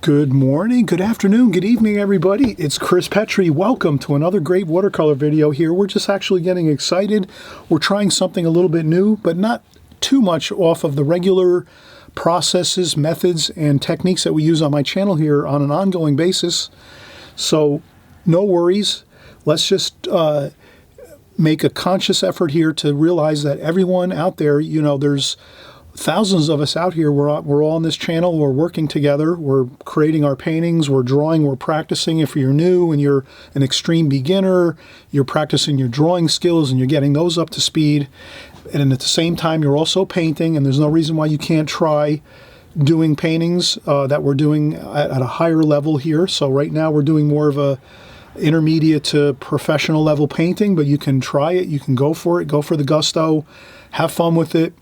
Good morning, good afternoon, good evening, everybody. It's Chris Petri. Welcome to another great watercolor video here. We're just actually getting excited. We're trying something a little bit new, but not too much off of the regular processes, methods, and techniques that we use on my channel here on an ongoing basis. So no worries. Let's just make a conscious effort here to realize that everyone out there, there's thousands of us out here. We're all on this channel. We're working together. We're creating our paintings. We're drawing. We're practicing. If you're new and you're an extreme beginner, you're practicing your drawing skills and you're getting those up to speed. And at the same time, you're also painting. And there's no reason why you can't try doing paintings that we're doing at a higher level here. So right now we're doing more of a intermediate to professional level painting, but you can try it. You can go for it. Go for the gusto. Have fun with it.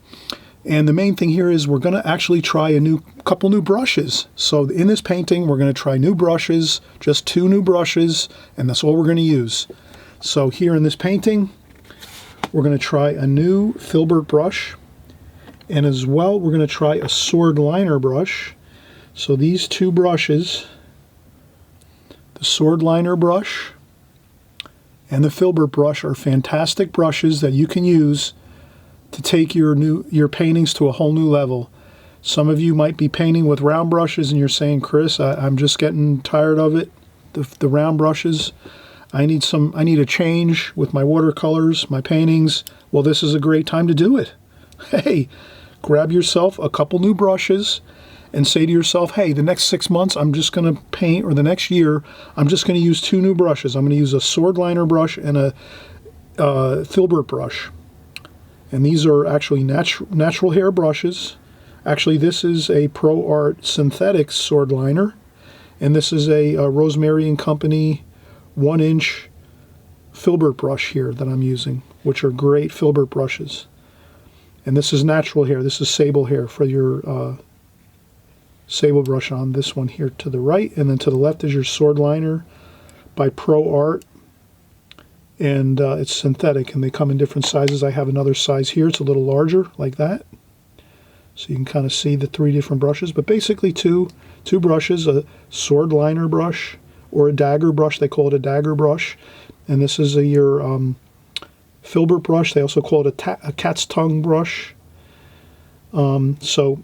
And the main thing here is we're going to actually try a couple new brushes. So in this painting, we're going to try new brushes, just 2 new brushes, and that's all we're going to use. So here in this painting, we're going to try a new Filbert brush, and as well, we're going to try a sword liner brush. So these 2 brushes, the sword liner brush and the Filbert brush, are fantastic brushes that you can use to take your paintings to a whole new level. Some of you might be painting with round brushes and you're saying, Chris, I'm just getting tired of it, the round brushes. I need a change with my watercolors, my paintings. Well, this is a great time to do it. Hey, grab yourself a couple new brushes and say to yourself, hey, the next 6 months I'm just going to paint, or the next year I'm just going to use 2 new brushes. I'm going to use a sword liner brush and a Filbert brush. And these are actually natural hair brushes. Actually, this is a Pro Art synthetic sword liner. And this is a Rosemary & Company 1-inch Filbert brush here that I'm using, which are great Filbert brushes. And this is natural hair. This is sable hair for your sable brush on this one here to the right. And then to the left is your sword liner by Pro Art. And it's synthetic, and they come in different sizes. I have another size here. It's a little larger, like that. So you can kind of see the 3 different brushes. But basically two brushes, a sword liner brush or a dagger brush. They call it a dagger brush. And this is your Filbert brush. They also call it a cat's tongue brush. So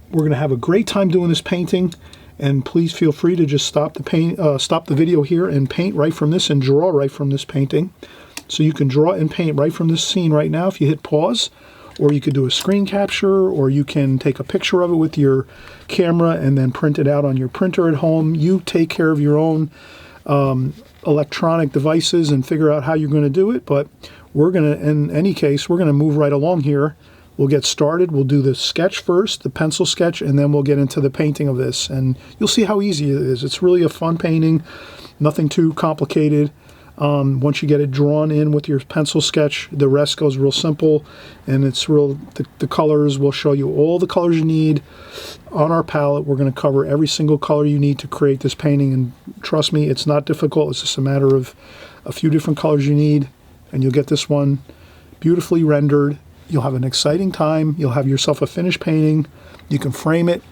we're going to have a great time doing this painting. And please feel free to just stop the video here and paint right from this and draw right from this painting. So you can draw and paint right from this scene right now if you hit pause, or you could do a screen capture, or you can take a picture of it with your camera and then print it out on your printer at home. You take care of your own electronic devices and figure out how you're going to do it. But we're going to, in any case, we're going to move right along here. We'll get started. We'll do the sketch first, the pencil sketch, and then we'll get into the painting of this. And you'll see how easy it is. It's really a fun painting, nothing too complicated. Once you get it drawn in with your pencil sketch, the rest goes real simple. And it's real, the colors, will show you all the colors you need on our palette. We're going to cover every single color you need to create this painting. And trust me, it's not difficult. It's just a matter of a few different colors you need. And you'll get this one beautifully rendered. You'll have an exciting time. You'll have yourself a finished painting. You can frame it,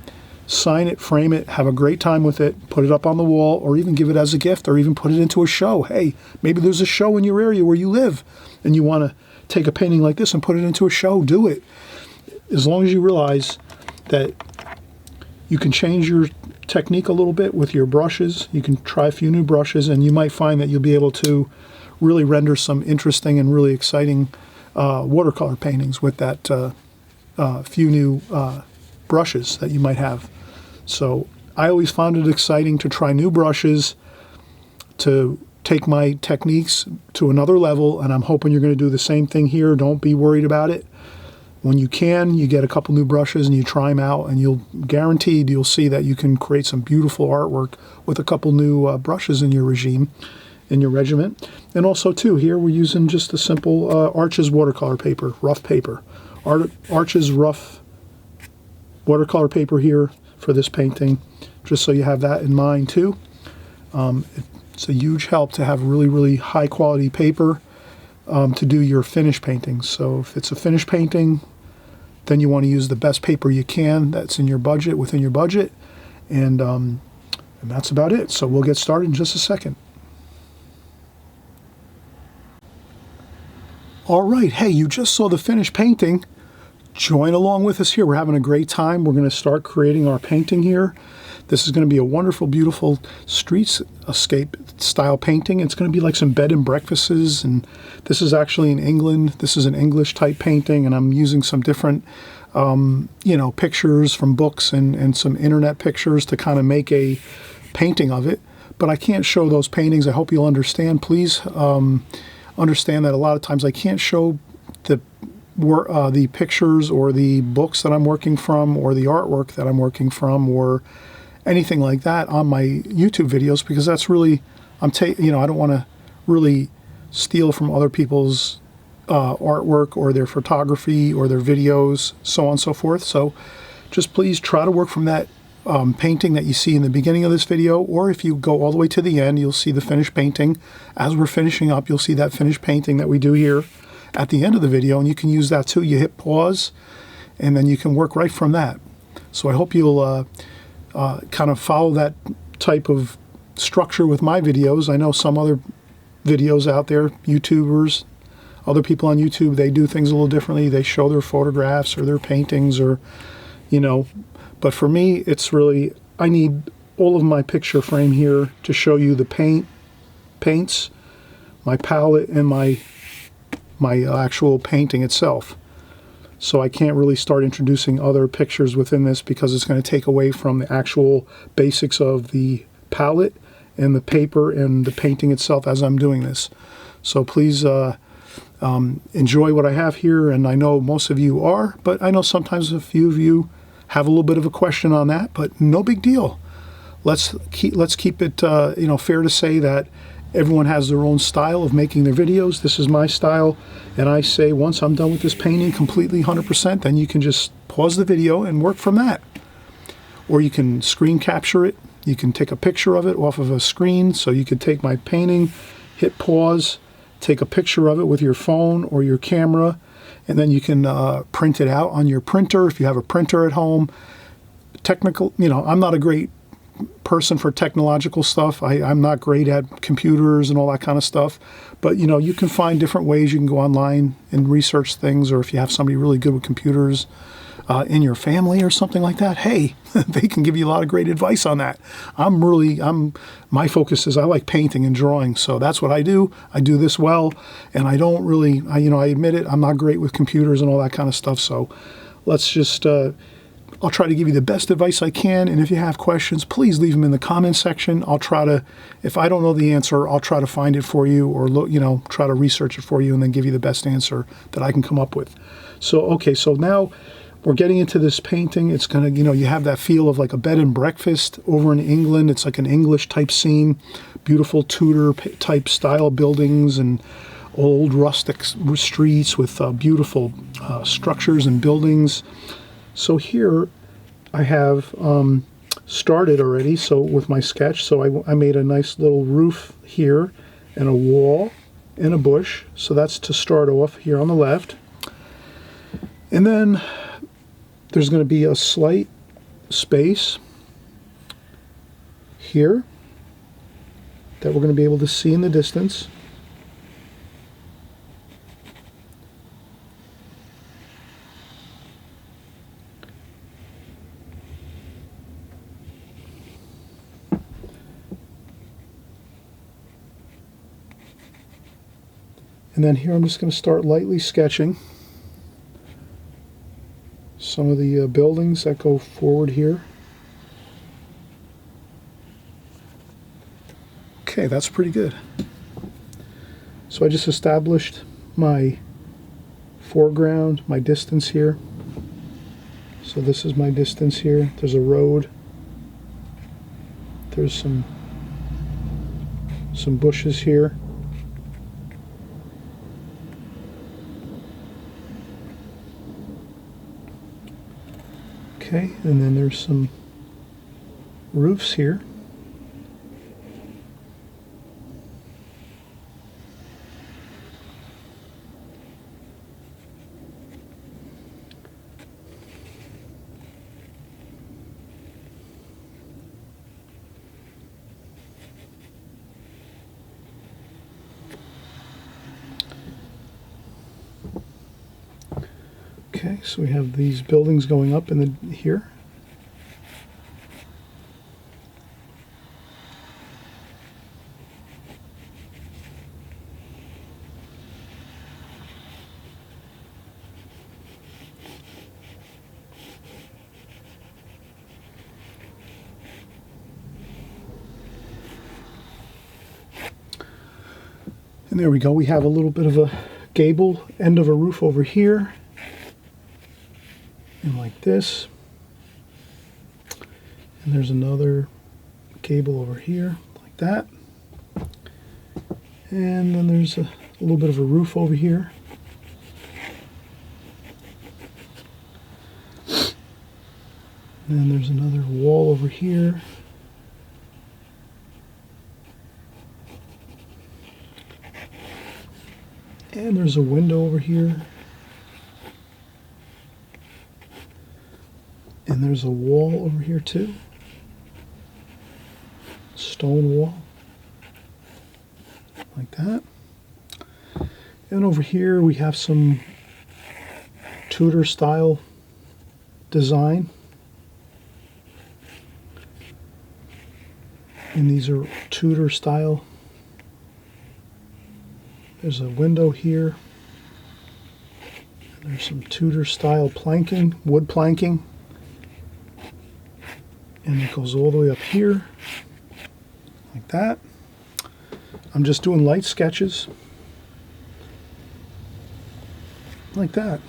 sign it, frame it, have a great time with it, put it up on the wall, or even give it as a gift, or even put it into a show. Hey, maybe there's a show in your area where you live, and you want to take a painting like this and put it into a show. Do it. As long as you realize that you can change your technique a little bit with your brushes. You can try a few new brushes, and you might find that you'll be able to really render some interesting and really exciting watercolor paintings with that few new brushes that you might have. So I always found it exciting to try new brushes, to take my techniques to another level, and I'm hoping you're going to do the same thing here. Don't be worried about it. When you can, you get a couple new brushes and you try them out, and you'll see that you can create some beautiful artwork with a couple new brushes in your regiment. And also too, here we're using just the simple Arches watercolor paper, rough paper. Arches rough watercolor paper here for this painting, just so you have that in mind too. It's a huge help to have really, really high quality paper to do your finished paintings. So if it's a finished painting, then you want to use the best paper you can that's in your budget, within your budget, and that's about it. So we'll get started in just a second. All right, hey, you just saw the finished painting. Join along with us here. We're having a great time. We're going to start creating our painting here. This is going to be a wonderful, beautiful streetscape style painting. It's going to be like some bed and breakfasts, and this is actually in England. This is an English type painting, and I'm using some different pictures from books and some internet pictures to kind of make a painting of it. But I can't show those paintings. I hope you'll understand. Please understand that a lot of times I can't show the pictures or the books that I'm working from or the artwork that I'm working from or anything like that on my YouTube videos, because that's really, I don't want to really steal from other people's artwork or their photography or their videos, so on and so forth. So just please try to work from that painting that you see in the beginning of this video, or if you go all the way to the end, you'll see the finished painting. As we're finishing up, you'll see that finished painting that we do here at the end of the video, and you can use that too. You hit pause, and then you can work right from that. So I hope you'll kind of follow that type of structure with my videos. I know some other videos out there, YouTubers, other people on YouTube, they do things a little differently. They show their photographs or their paintings or, but for me, it's really, I need all of my picture frame here to show you the paints, my palette, and my actual painting itself. So I can't really start introducing other pictures within this because it's going to take away from the actual basics of the palette and the paper and the painting itself as I'm doing this. So please enjoy what I have here, and I know most of you are, but I know sometimes a few of you have a little bit of a question on that, but no big deal. Let's keep it fair to say that everyone has their own style of making their videos. This is my style, and I say once I'm done with this painting completely 100%, then you can just pause the video and work from that. Or you can screen capture it. You can take a picture of it off of a screen. So you could take my painting, hit pause, take a picture of it with your phone or your camera, and then you can print it out on your printer if you have a printer at home. I'm not a great person for technological stuff. I'm not great at computers and all that kind of stuff, but you can find different ways. You can go online and research things, or if you have somebody really good with computers in your family or something like that, hey, they can give you a lot of great advice on that. My focus is I like painting and drawing, so that's what I do. I do this well, and I don't really, I admit it, I'm not great with computers and all that kind of stuff, so let's just, I'll try to give you the best advice I can, and if you have questions, please leave them in the comment section. I'll try to, if I don't know the answer, I'll try to find it for you, or try to research it for you and then give you the best answer that I can come up with. So, okay, so now we're getting into this painting. It's going to, you have that feel of like a bed and breakfast over in England. It's like an English type scene, beautiful Tudor type style buildings and old rustic streets with beautiful structures and buildings. So here I have started already, so with my sketch, so I made a nice little roof here and a wall and a bush. So that's to start off here on the left. And then there's going to be a slight space here that we're going to be able to see in the distance. And then here I'm just going to start lightly sketching some of the buildings that go forward here. Okay, that's pretty good. So I just established my foreground, my distance here. So this is my distance here. There's a road. There's some bushes here. Okay, and then there's some roofs here. Okay, so we have these buildings going up in the here. And there we go. We have a little bit of a gable end of a roof over here. And like this. And there's another gable over here, like that. And then there's a little bit of a roof over here. And then there's another wall over here. And there's a window over here. And there's a wall over here too. Stone wall. Like that. And over here we have some Tudor style design. And these are Tudor style. There's a window here. And there's some Tudor style planking, wood planking. And it goes all the way up here, like that. I'm just doing light sketches, like that.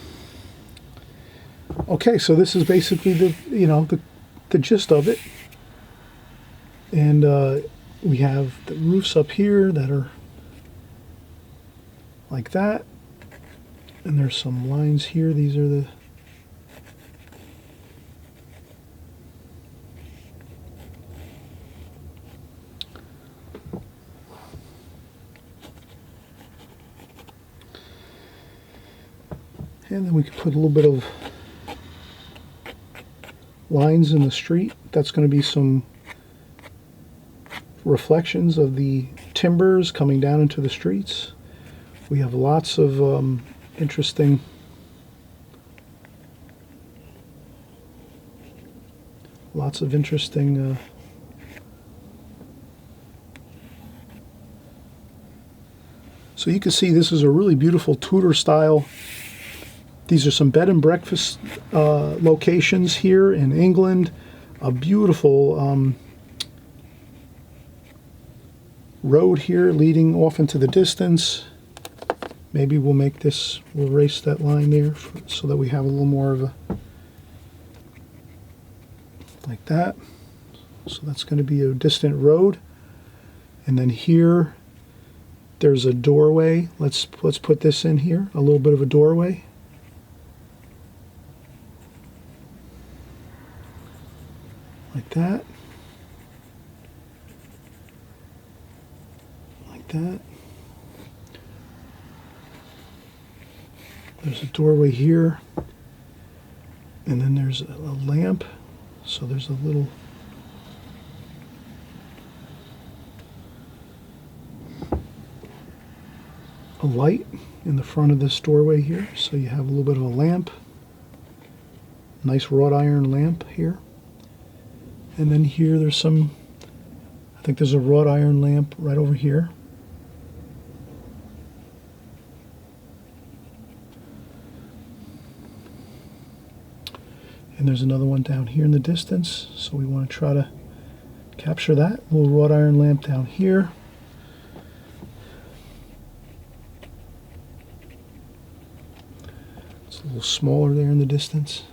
Okay, so this is basically the gist of it. And we have the roofs up here that are like that. And there's some lines here. These are the and then we can put a little bit of lines in the street. That's going to be some reflections of the timbers coming down into the streets. We have lots of interesting so you can see this is a really beautiful Tudor style. These are some bed and breakfast locations here in England. A beautiful road here leading off into the distance. Maybe we'll erase that line there so that we have a little more of a, like that. So that's going to be a distant road. And then here, there's a doorway. Let's put this in here, a little bit of a doorway. Like that. Like that. There's a doorway here. And then there's a lamp. So there's a little light in the front of this doorway here. So you have a little bit of a lamp. Nice wrought iron lamp here. And then here there's I think there's a wrought iron lamp right over here. And there's another one down here in the distance. So we want to try to capture that. A little wrought iron lamp down here. It's a little smaller there in the distance.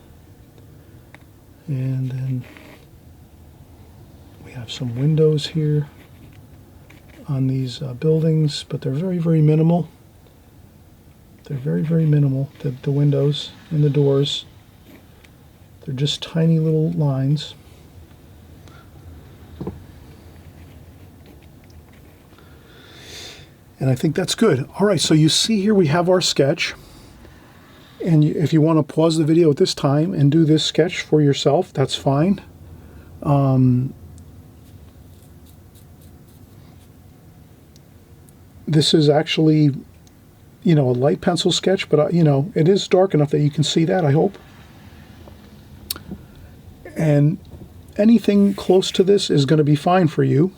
And then we have some windows here on these buildings, but they're very, very minimal. They're very, very minimal, the windows and the doors. They're just tiny little lines. And I think that's good. All right, so you see here we have our sketch. And if you want to pause the video at this time and do this sketch for yourself, that's fine. This is actually, you know, a light pencil sketch, but you know, it is dark enough that you can see that, I hope. And anything close to this is going to be fine for you.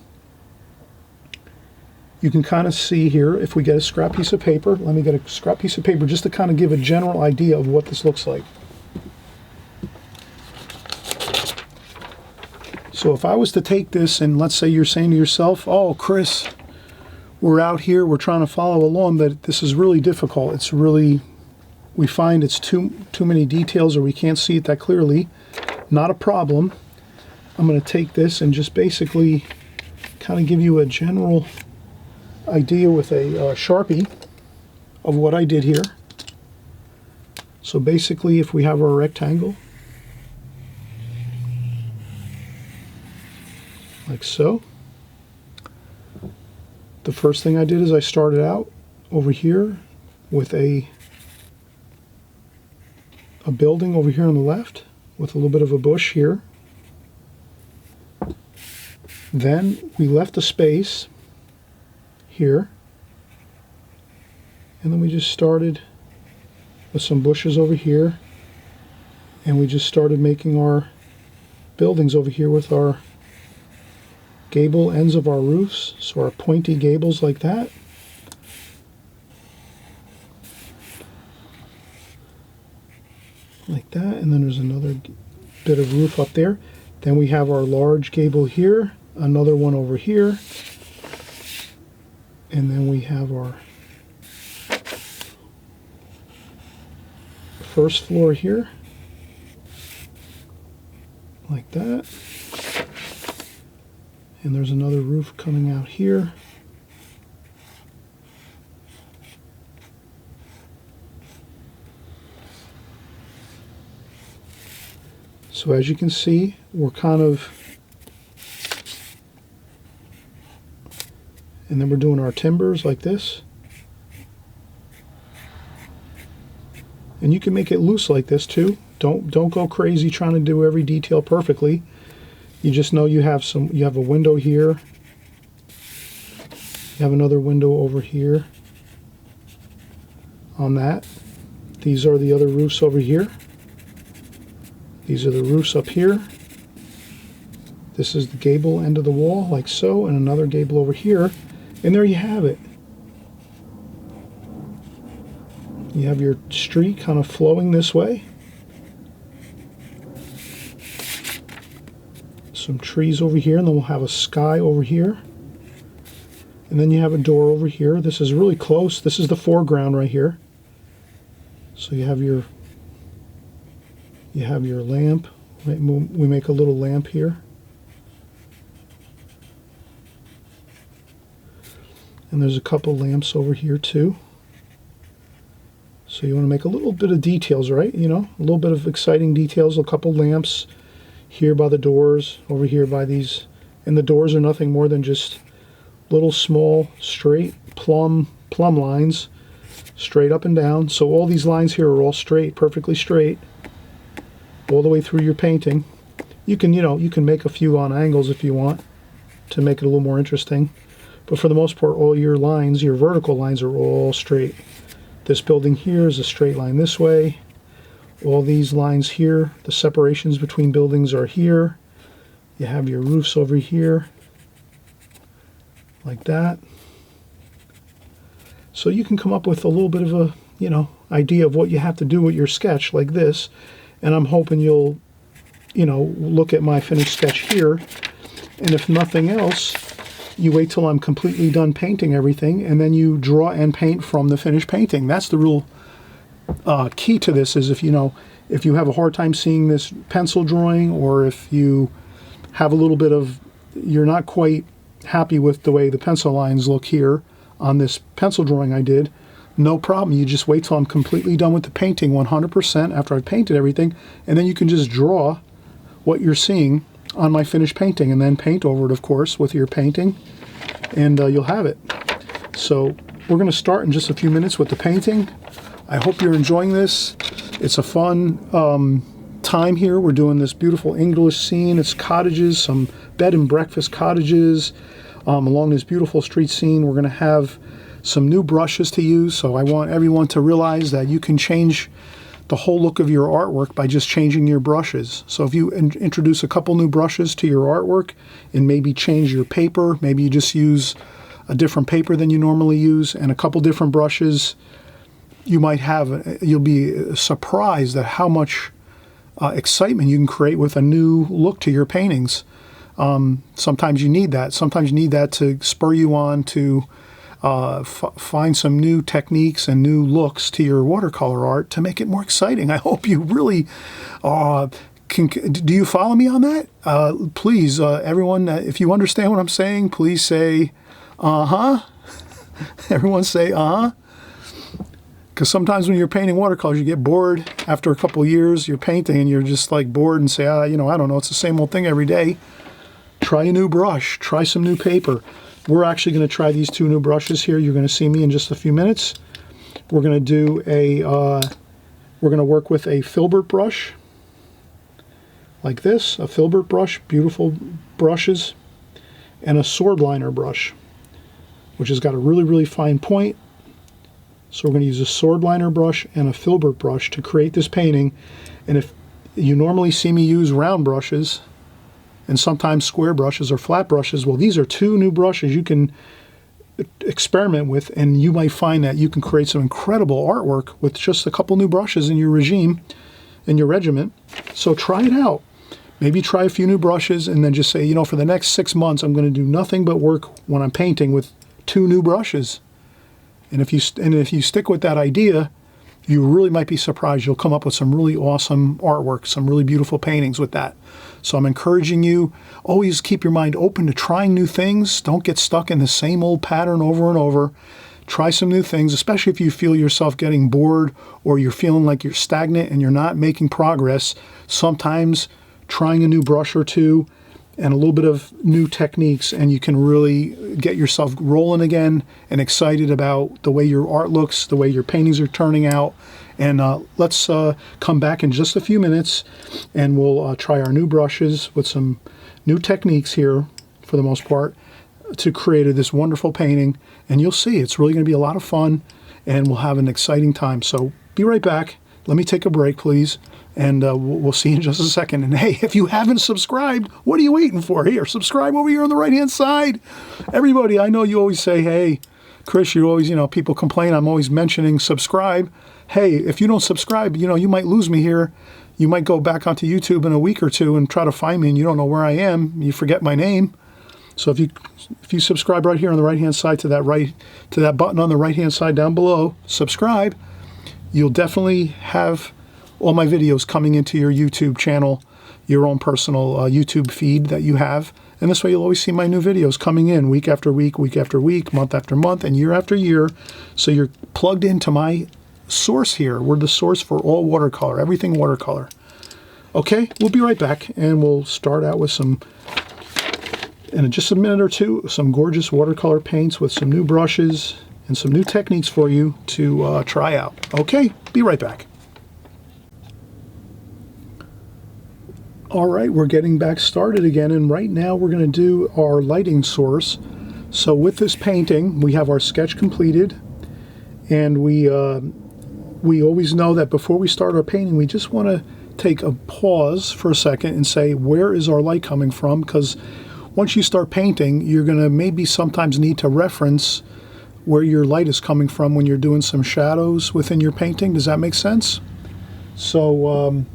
You can kind of see here, if we get a scrap piece of paper, let me get a scrap piece of paper just to kind of give a general idea of what this looks like. So if I was to take this, and let's say you're saying to yourself, oh, Chris, we're out here, we're trying to follow along, but this is really difficult. It's really, we find it's too many details, or we can't see it that clearly. Not a problem. I'm going to take this and just basically kind of give you a general idea with a Sharpie of what I did here. So basically, if we have our rectangle, like so, the first thing I did is I started out over here with a building over here on the left with a little bit of a bush here. Then we left a space here, and then we just started with some bushes over here, and we just started making our buildings over here with our gable ends of our roofs, so our pointy gables like that. Like that, and then there's another bit of roof up there. Then we have our large gable here, another one over here, and then we have our first floor here, like that. And there's another roof coming out here. So as you can see, we're kind of, and then we're doing our timbers like this. And you can make it loose like this too. Don't go crazy trying to do every detail perfectly. You just know you have a window here. You have another window over here on that. These are the other roofs over here. These are the roofs up here. This is the gable end of the wall, like so, and another gable over here. And there you have it. You have your street kind of flowing this way. Some trees over here, and then we'll have a sky over here. And then you have a door over here. This is really close. This is the foreground right here. So you have your lamp. We make a little lamp here. And there's a couple lamps over here too. So you want to make a little bit of details, right? You know, a little bit of exciting details, a couple lamps here by the doors, over here by these. And the doors are nothing more than just little small straight plumb lines, straight up and down. So all these lines here are all straight, perfectly straight, all the way through your painting. You can, you know, you can make a few on angles if you want to make it a little more interesting. But for the most part, all your lines, your vertical lines, are all straight. This building here is a straight line this way. All these lines here, the separations between buildings are here. You have your roofs over here, like that. So you can come up with a little bit of a, you know, idea of what you have to do with your sketch like this. And I'm hoping you'll, you know, look at my finished sketch here. And if nothing else, you wait till I'm completely done painting everything, and then you draw and paint from the finished painting. That's the real key to this, is if you have a hard time seeing this pencil drawing, or if you have a little bit of, you're not quite happy with the way the pencil lines look here on this pencil drawing I did, no problem. You just wait till I'm completely done with the painting 100% after I've painted everything, and then you can just draw what you're seeing on my finished painting, and then paint over it, of course, with your painting, and you'll have it. So we're going to start in just a few minutes with the painting. I hope you're enjoying this. It's a fun time here. We're doing this beautiful English scene. It's cottages, some bed and breakfast cottages along this beautiful street scene. We're going to have some new brushes to use. So I want everyone to realize that you can change the whole look of your artwork by just changing your brushes. So if you introduce a couple new brushes to your artwork and maybe change your paper, maybe you just use a different paper than you normally use and a couple different brushes, you'll be surprised at how much excitement you can create with a new look to your paintings. Sometimes you need that. Sometimes you need that to spur you on to find some new techniques and new looks to your watercolor art to make it more exciting. I hope you really do you follow me on that? Please, everyone, if you understand what I'm saying, please say, uh-huh. Everyone say, uh-huh. Because sometimes when you're painting watercolors, you get bored after a couple years. You're painting and you're just like bored and say, I don't know, it's the same old thing every day. Try a new brush. Try some new paper. We're actually going to try these two new brushes here. You're going to see me in just a few minutes. We're going to we're going to work with a Filbert brush like this, a Filbert brush, beautiful brushes, and a sword liner brush, which has got a really, really fine point. So we're going to use a sword liner brush and a Filbert brush to create this painting. And if you normally see me use round brushes and sometimes square brushes or flat brushes, well, these are two new brushes you can experiment with, and you might find that you can create some incredible artwork with just a couple new brushes in your regiment. So try it out. Maybe try a few new brushes and then just say, for the next 6 months, I'm going to do nothing but work when I'm painting with two new brushes. And if you stick with that idea, you really might be surprised. You'll come up with some really awesome artwork, some really beautiful paintings with that. So I'm encouraging you, always keep your mind open to trying new things. Don't get stuck in the same old pattern over and over. Try some new things, especially if you feel yourself getting bored or you're feeling like you're stagnant and you're not making progress. Sometimes trying a new brush or two and a little bit of new techniques, and you can really get yourself rolling again and excited about the way your art looks, the way your paintings are turning out. And let's come back in just a few minutes, and we'll try our new brushes with some new techniques here, for the most part, to create this wonderful painting. And you'll see, it's really going to be a lot of fun, and we'll have an exciting time. So be right back. Let me take a break, please. And we'll see you in just a second. And hey, if you haven't subscribed, what are you waiting for? Here, subscribe over here on the right-hand side. Everybody, I know you always say, hey, Chris, you always, people complain I'm always mentioning subscribe. Hey, if you don't subscribe, you might lose me here. You might go back onto YouTube in a week or two and try to find me, and you don't know where I am. You forget my name. So if you subscribe right here on the right-hand side to that button on the right-hand side down below, subscribe, you'll definitely have all my videos coming into your YouTube channel, your own personal YouTube feed that you have. And this way you'll always see my new videos coming in week after week, week after week, month after month, and year after year. So you're plugged into my source here. We're the source for all watercolor, everything watercolor. Okay, we'll be right back, and we'll start out with in just a minute or two, some gorgeous watercolor paints with some new brushes and some new techniques for you to try out. Okay, be right back. All right, we're getting back started again, and right now we're going to do our lighting source. So with this painting, we have our sketch completed, and we always know that before we start our painting, we just want to take a pause for a second and say, where is our light coming from? Because once you start painting, you're going to maybe sometimes need to reference where your light is coming from when you're doing some shadows within your painting. Does that make sense? So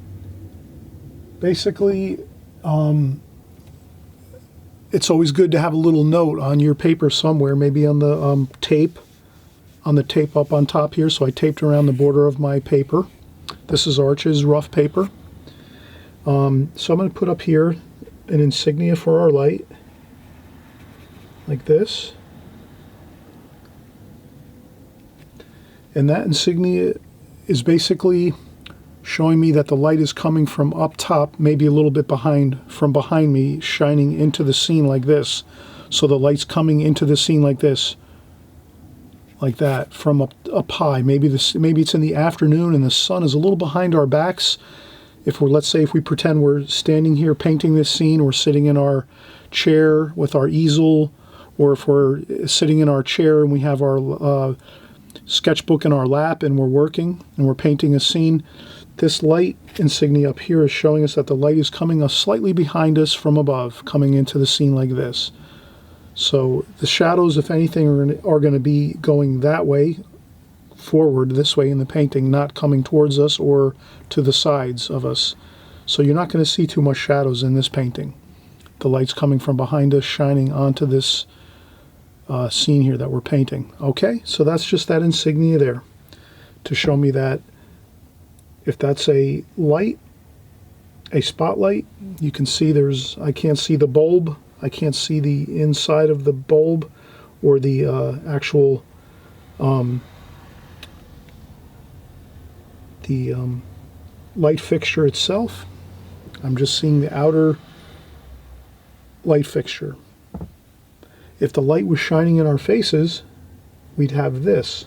basically, it's always good to have a little note on your paper somewhere, maybe on the tape up on top here. So I taped around the border of my paper. This is Arch's rough paper. So I'm going to put up here an insignia for our light, like this. And that insignia is basically showing me that the light is coming from up top, maybe a little bit from behind me, shining into the scene like this. So the light's coming into the scene like this, like that, from up high. Maybe it's in the afternoon and the sun is a little behind our backs. Let's say if we pretend we're standing here painting this scene, or sitting in our chair with our easel, or if we're sitting in our chair and we have our sketchbook in our lap and we're working and we're painting a scene, this light insignia up here is showing us that the light is coming slightly behind us from above, coming into the scene like this. So the shadows, if anything, are going to be going that way, forward this way in the painting, not coming towards us or to the sides of us. So you're not going to see too much shadows in this painting. The light's coming from behind us, shining onto this scene here that we're painting. Okay, so that's just that insignia there to show me that if that's a light, a spotlight, you can see I can't see the bulb, I can't see the inside of the bulb or the actual light fixture itself. I'm just seeing the outer light fixture. If the light was shining in our faces, we'd have this.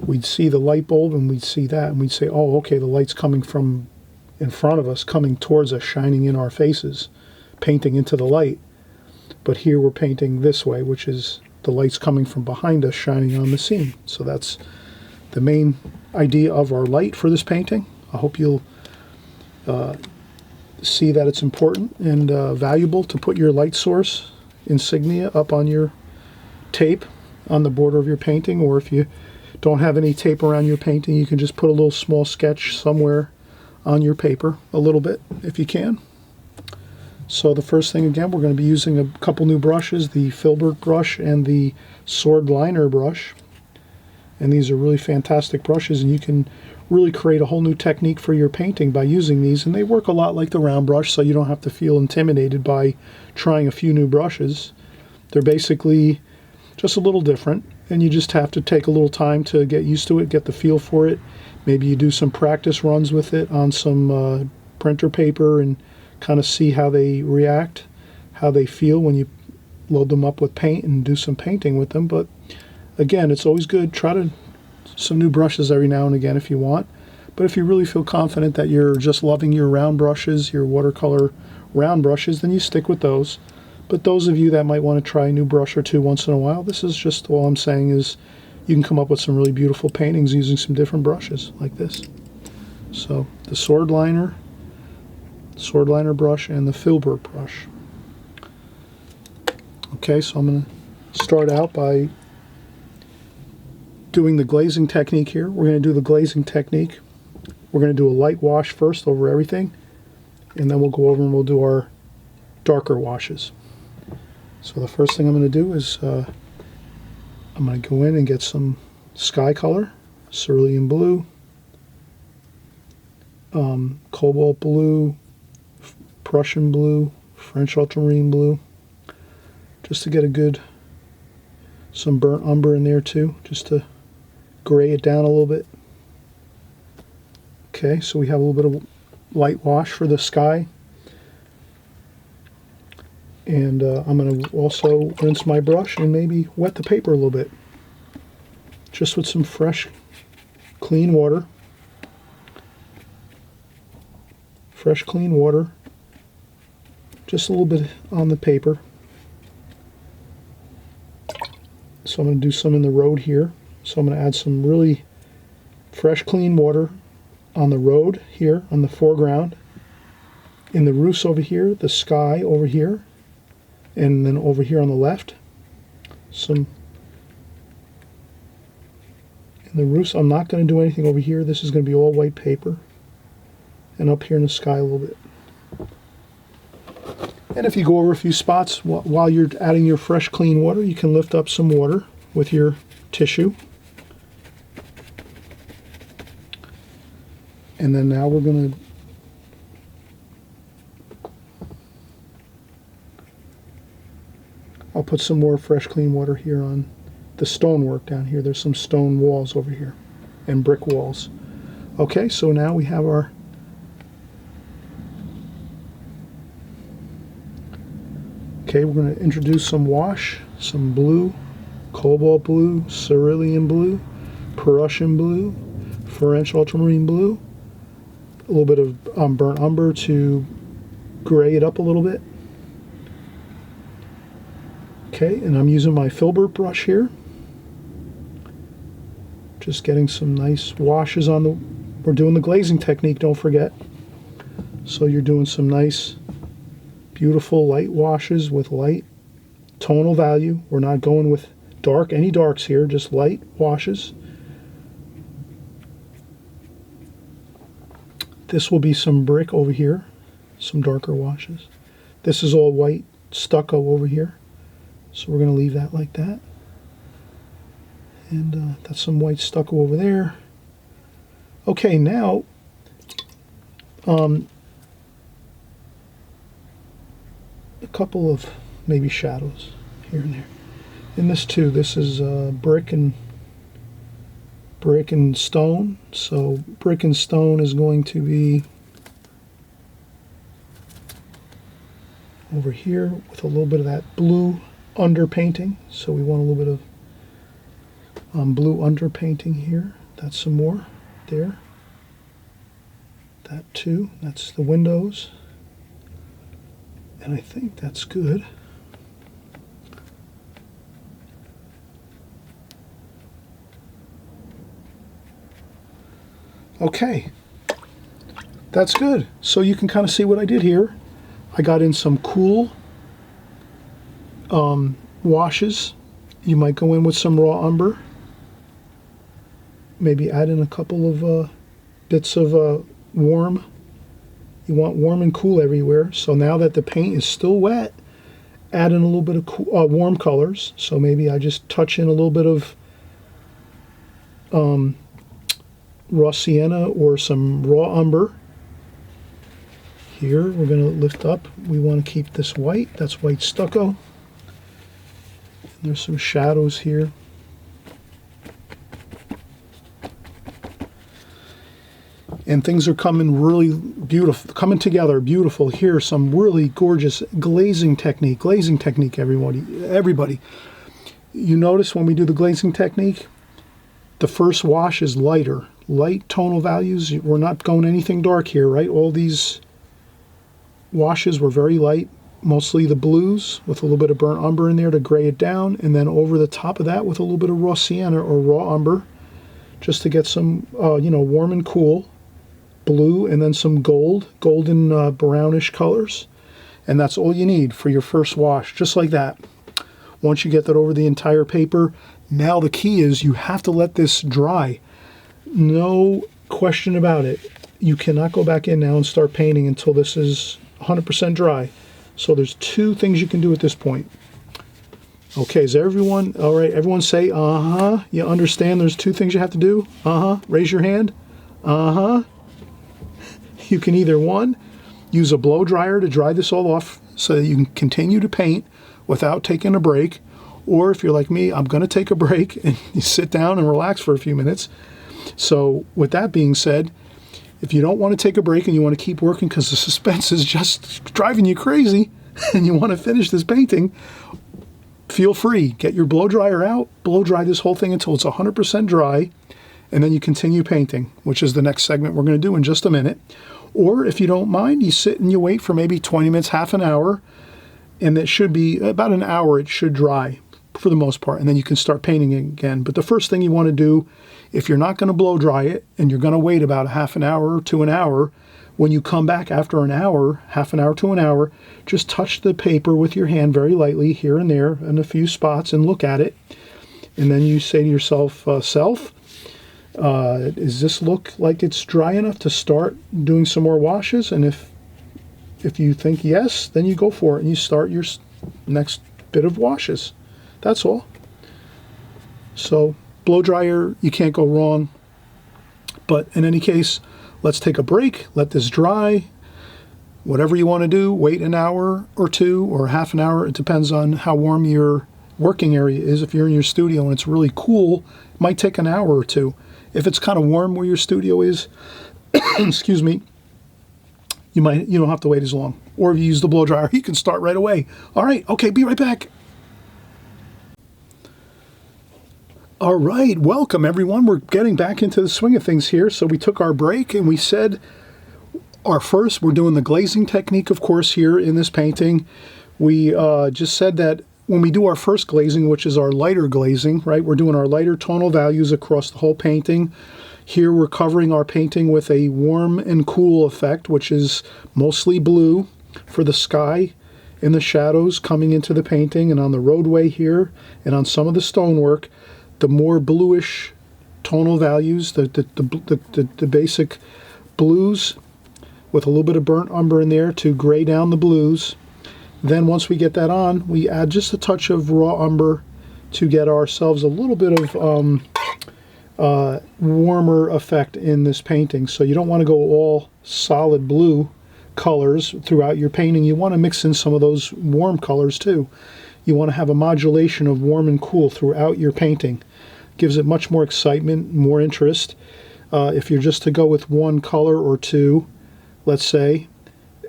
We'd see the light bulb and we'd see that and we'd say, oh, okay, the light's coming from in front of us, coming towards us, shining in our faces, painting into the light. But here we're painting this way, which is the light's coming from behind us, shining on the scene. So that's the main idea of our light for this painting. I hope you'll see that it's important and valuable to put your light source insignia up on your tape on the border of your painting, or if you don't have any tape around your painting, you can just put a little small sketch somewhere on your paper, a little bit if you can. So the first thing, again, we're going to be using a couple new brushes, the Filbert brush and the sword liner brush. And these are really fantastic brushes, and you can really create a whole new technique for your painting by using these. And they work a lot like the round brush, so you don't have to feel intimidated by trying a few new brushes. They're basically just a little different, and you just have to take a little time to get used to it, get the feel for it. Maybe you do some practice runs with it on some printer paper and kind of see how they react, how they feel when you load them up with paint and do some painting with them. But again, it's always good. Try some new brushes every now and again if you want. But if you really feel confident that you're just loving your round brushes, your watercolor round brushes, then you stick with those. But those of you that might want to try a new brush or two once in a while, this is just all I'm saying is you can come up with some really beautiful paintings using some different brushes like this. So the sword liner brush and the Filbert brush. Okay, so I'm going to start out by doing the glazing technique here. We're going to do the glazing technique. We're going to do a light wash first over everything, and then we'll go over and we'll do our darker washes. So the first thing I'm going to do is I'm going to go in and get some sky color, cerulean blue, cobalt blue, Prussian blue, French ultramarine blue, just to get some burnt umber in there too, just to gray it down a little bit. Okay, so we have a little bit of light wash for the sky. And I'm going to also rinse my brush and maybe wet the paper a little bit, just with some fresh, clean water. Fresh, clean water. Just a little bit on the paper. So I'm going to do some in the road here. So I'm going to add some really fresh, clean water on the road here, on the foreground. In the roofs over here, the sky over here, and then over here on the left, some in the roofs. I'm not going to do anything over here. This is going to be all white paper. And up here in the sky a little bit. And if you go over a few spots while you're adding your fresh, clean water, you can lift up some water with your tissue. And then now we're going to I'll put some more fresh, clean water here on the stonework down here. There's some stone walls over here and brick walls. Okay, so now we have our Okay, we're going to introduce some wash, some blue, cobalt blue, cerulean blue, Prussian blue, French ultramarine blue, a little bit of burnt umber to gray it up a little bit. Okay, and I'm using my Filbert brush here. Just getting some nice washes on the, we're doing the glazing technique, don't forget. So you're doing some nice, beautiful light washes with light tonal value. We're not going with dark, any darks here, just light washes. This will be some brick over here, some darker washes. This is all white stucco over here. So we're going to leave that like that. And that's some white stucco over there. Okay, now a couple of maybe shadows here and there. In this too, this is brick and stone. So brick and stone is going to be over here with a little bit of that blue underpainting. So we want a little bit of blue underpainting here. That's some more there. That too. That's the windows. And I think that's good. Okay. That's good. So you can kind of see what I did here. I got in some cool washes. You might go in with some raw umber. Maybe add in a couple of bits of warm. You want warm and cool everywhere. So now that the paint is still wet, add in a little bit of cool, warm colors. So maybe I just touch in a little bit of raw sienna or some raw umber. Here we're going to lift up. We want to keep this white. That's white stucco. And there's some shadows here. And things are coming really beautiful, coming together beautiful. Here, some really gorgeous glazing technique. Glazing technique, everybody. You notice when we do the glazing technique, the first wash is lighter. Light tonal values. We're not going anything dark here, right? All these washes were very light. Mostly the blues with a little bit of burnt umber in there to gray it down. And then over the top of that with a little bit of raw sienna or raw umber. Just to get some, warm and cool. Blue and then some golden brownish colors, and that's all you need for your first wash, just like that. Once you get that over the entire paper, now the key is you have to let this dry. No question about it. You cannot go back in now and start painting until this is 100% dry. So there's two things you can do at this point. Okay, is everyone all right? Everyone say you understand there's two things you have to do. Raise your hand. You can either, one, use a blow dryer to dry this all off so that you can continue to paint without taking a break. Or if you're like me, I'm going to take a break and you sit down and relax for a few minutes. So with that being said, if you don't want to take a break and you want to keep working because the suspense is just driving you crazy and you want to finish this painting, feel free. Get your blow dryer out, blow dry this whole thing until it's 100% dry, and then you continue painting, which is the next segment we're going to do in just a minute. Or if you don't mind, you sit and you wait for maybe 20 minutes, half an hour, and it should be about an hour it should dry for the most part, and then you can start painting again. But the first thing you want to do, if you're not going to blow dry it, and you're going to wait about a half an hour to an hour, when you come back after an hour, half an hour to an hour, just touch the paper with your hand very lightly here and there in a few spots and look at it. And then you say to yourself, does this look like it's dry enough to start doing some more washes? And if you think yes, then you go for it and you start your next bit of washes. That's all. So blow dryer, you can't go wrong. But in any case, let's take a break, let this dry. Whatever you want to do, wait an hour or two or half an hour. It depends on how warm your working area is. If you're in your studio and it's really cool, it might take an hour or two. If it's kind of warm where your studio is, excuse me, you don't have to wait as long. Or if you use the blow dryer, you can start right away. All right, okay, be right back. All right, welcome everyone. We're getting back into the swing of things here. So we took our break and we said We're doing the glazing technique, of course, here in this painting. We just said that when we do our first glazing, which is our lighter glazing, right, we're doing our lighter tonal values across the whole painting. Here we're covering our painting with a warm and cool effect, which is mostly blue for the sky and the shadows coming into the painting, and on the roadway here and on some of the stonework, the more bluish tonal values, the basic blues with a little bit of burnt umber in there to gray down the blues. Then once we get that on, we add just a touch of raw umber to get ourselves a little bit of warmer effect in this painting. So you don't want to go all solid blue colors throughout your painting. You want to mix in some of those warm colors too. You want to have a modulation of warm and cool throughout your painting. Gives it much more excitement, more interest. If you're just to go with one color or two, let's say,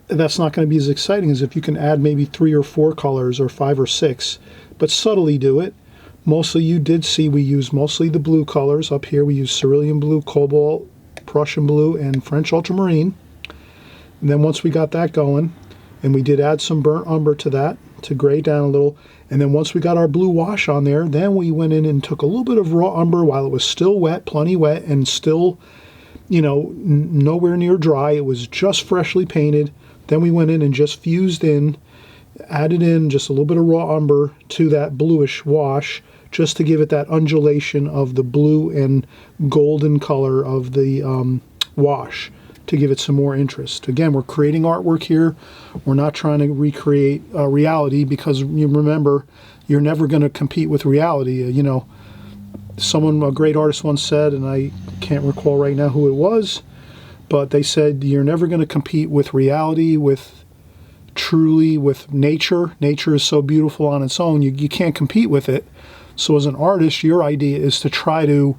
that's not going to be as exciting as if you can add maybe 3 or 4 colors or 5 or 6, but subtly do it. Mostly you did see we use mostly the blue colors. Up here we use cerulean blue, cobalt, Prussian blue, and French ultramarine. And then once we got that going, and we did add some burnt umber to that to gray down a little, and then once we got our blue wash on there, then we went in and took a little bit of raw umber while it was still wet, plenty wet, and still, you know, nowhere near dry. It was just freshly painted. Then we went in and just fused in, added in just a little bit of raw umber to that bluish wash, just to give it that undulation of the blue and golden color of the wash, to give it some more interest. Again, we're creating artwork here. We're not trying to recreate reality, because you remember, you're never going to compete with reality. You know, a great artist once said, and I can't recall right now who it was, but they said you're never going to compete with reality, with nature. Nature is so beautiful on its own, you can't compete with it. So as an artist, your idea is to try to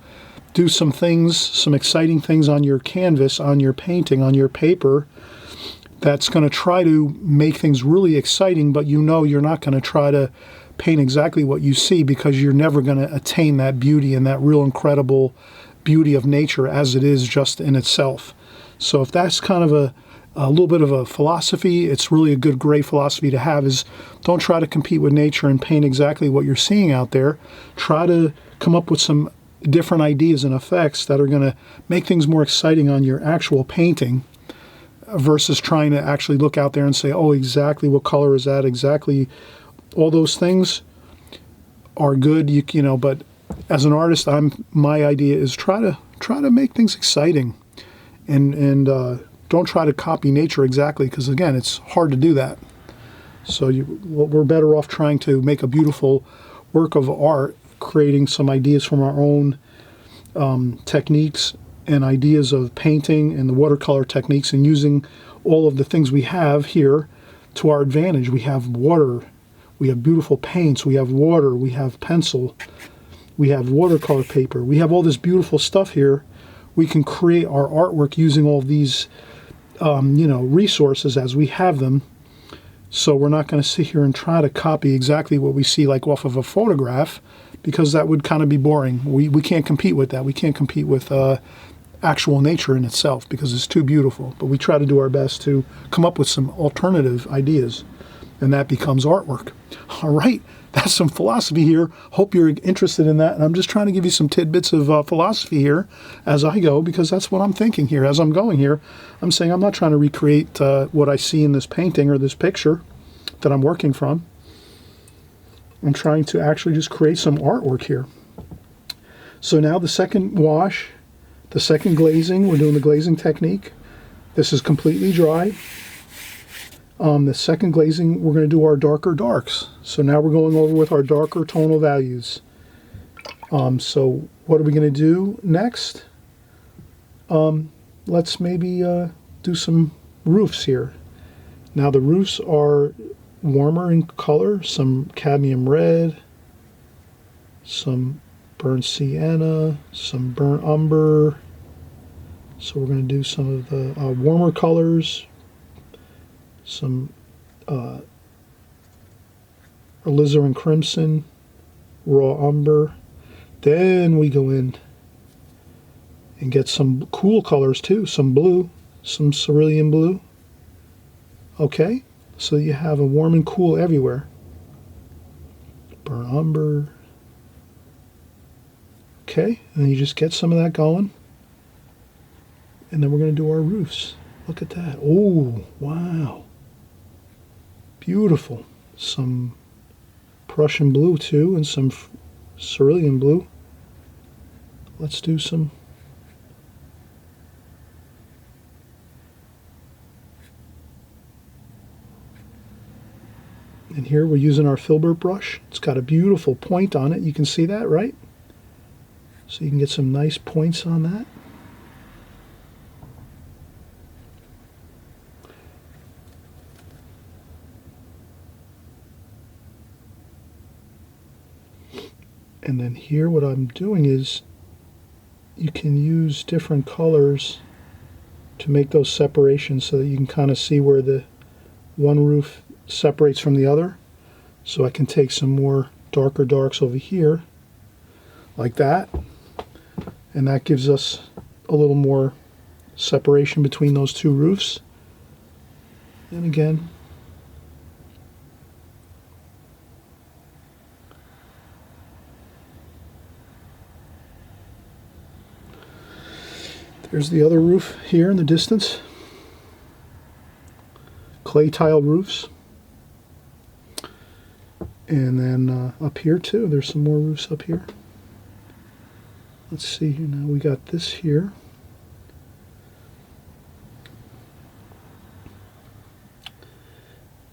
do some things, some exciting things on your canvas, on your painting, on your paper, that's going to try to make things really exciting, but you know you're not going to try to paint exactly what you see, because you're never going to attain that beauty and that real incredible beauty of nature as it is just in itself. So if that's kind of a little bit of a philosophy, it's really a good, great philosophy to have, is don't try to compete with nature and paint exactly what you're seeing out there. Try to come up with some different ideas and effects that are going to make things more exciting on your actual painting, versus trying to actually look out there and say, oh, exactly what color is that, exactly. All those things are good, you know, but as an artist, my idea is try to make things exciting, and don't try to copy nature exactly, because again, it's hard to do that. So we're better off trying to make a beautiful work of art, creating some ideas from our own techniques and ideas of painting and the watercolor techniques, and using all of the things we have here to our advantage. We have water, we have beautiful paints, we have water, we have pencil, we have watercolor paper, we have all this beautiful stuff here. We can create our artwork using all these resources as we have them. So we're not going to sit here and try to copy exactly what we see like off of a photograph, because that would kind of be boring. We can't compete with that. We can't compete with actual nature in itself, because it's too beautiful. But we try to do our best to come up with some alternative ideas, and that becomes artwork. All right, that's some philosophy here. Hope you're interested in that. And I'm just trying to give you some tidbits of philosophy here as I go, because that's what I'm thinking here as I'm going here. I'm saying I'm not trying to recreate what I see in this painting or this picture that I'm working from. I'm trying to actually just create some artwork here. So now the second wash, the second glazing, we're doing the glazing technique. This is completely dry. The second glazing, we're going to do our darker darks. So now we're going over with our darker tonal values. So what are we going to do next? Let's maybe do some roofs here. Now the roofs are warmer in color, some cadmium red, some burnt sienna, some burnt umber. So we're going to do some of the warmer colors, some alizarin crimson, raw umber. Then we go in and get some cool colors too, some blue, some cerulean blue. Okay, so you have a warm and cool everywhere. Burnt umber. Okay, and then you just get some of that going. And then we're going to do our roofs. Look at that. Oh, wow. Beautiful. Some Prussian blue too, and some cerulean blue. Let's do some. And here we're using our Filbert brush. It's got a beautiful point on it. You can see that, right? So you can get some nice points on that. And then here what I'm doing is you can use different colors to make those separations so that you can kind of see where the one roof separates from the other. So I can take some more darker darks over here like that, and that gives us a little more separation between those two roofs. And again, there's the other roof here in the distance. Clay tile roofs. And then up here too, there's some more roofs up here. Let's see here now, we got this here.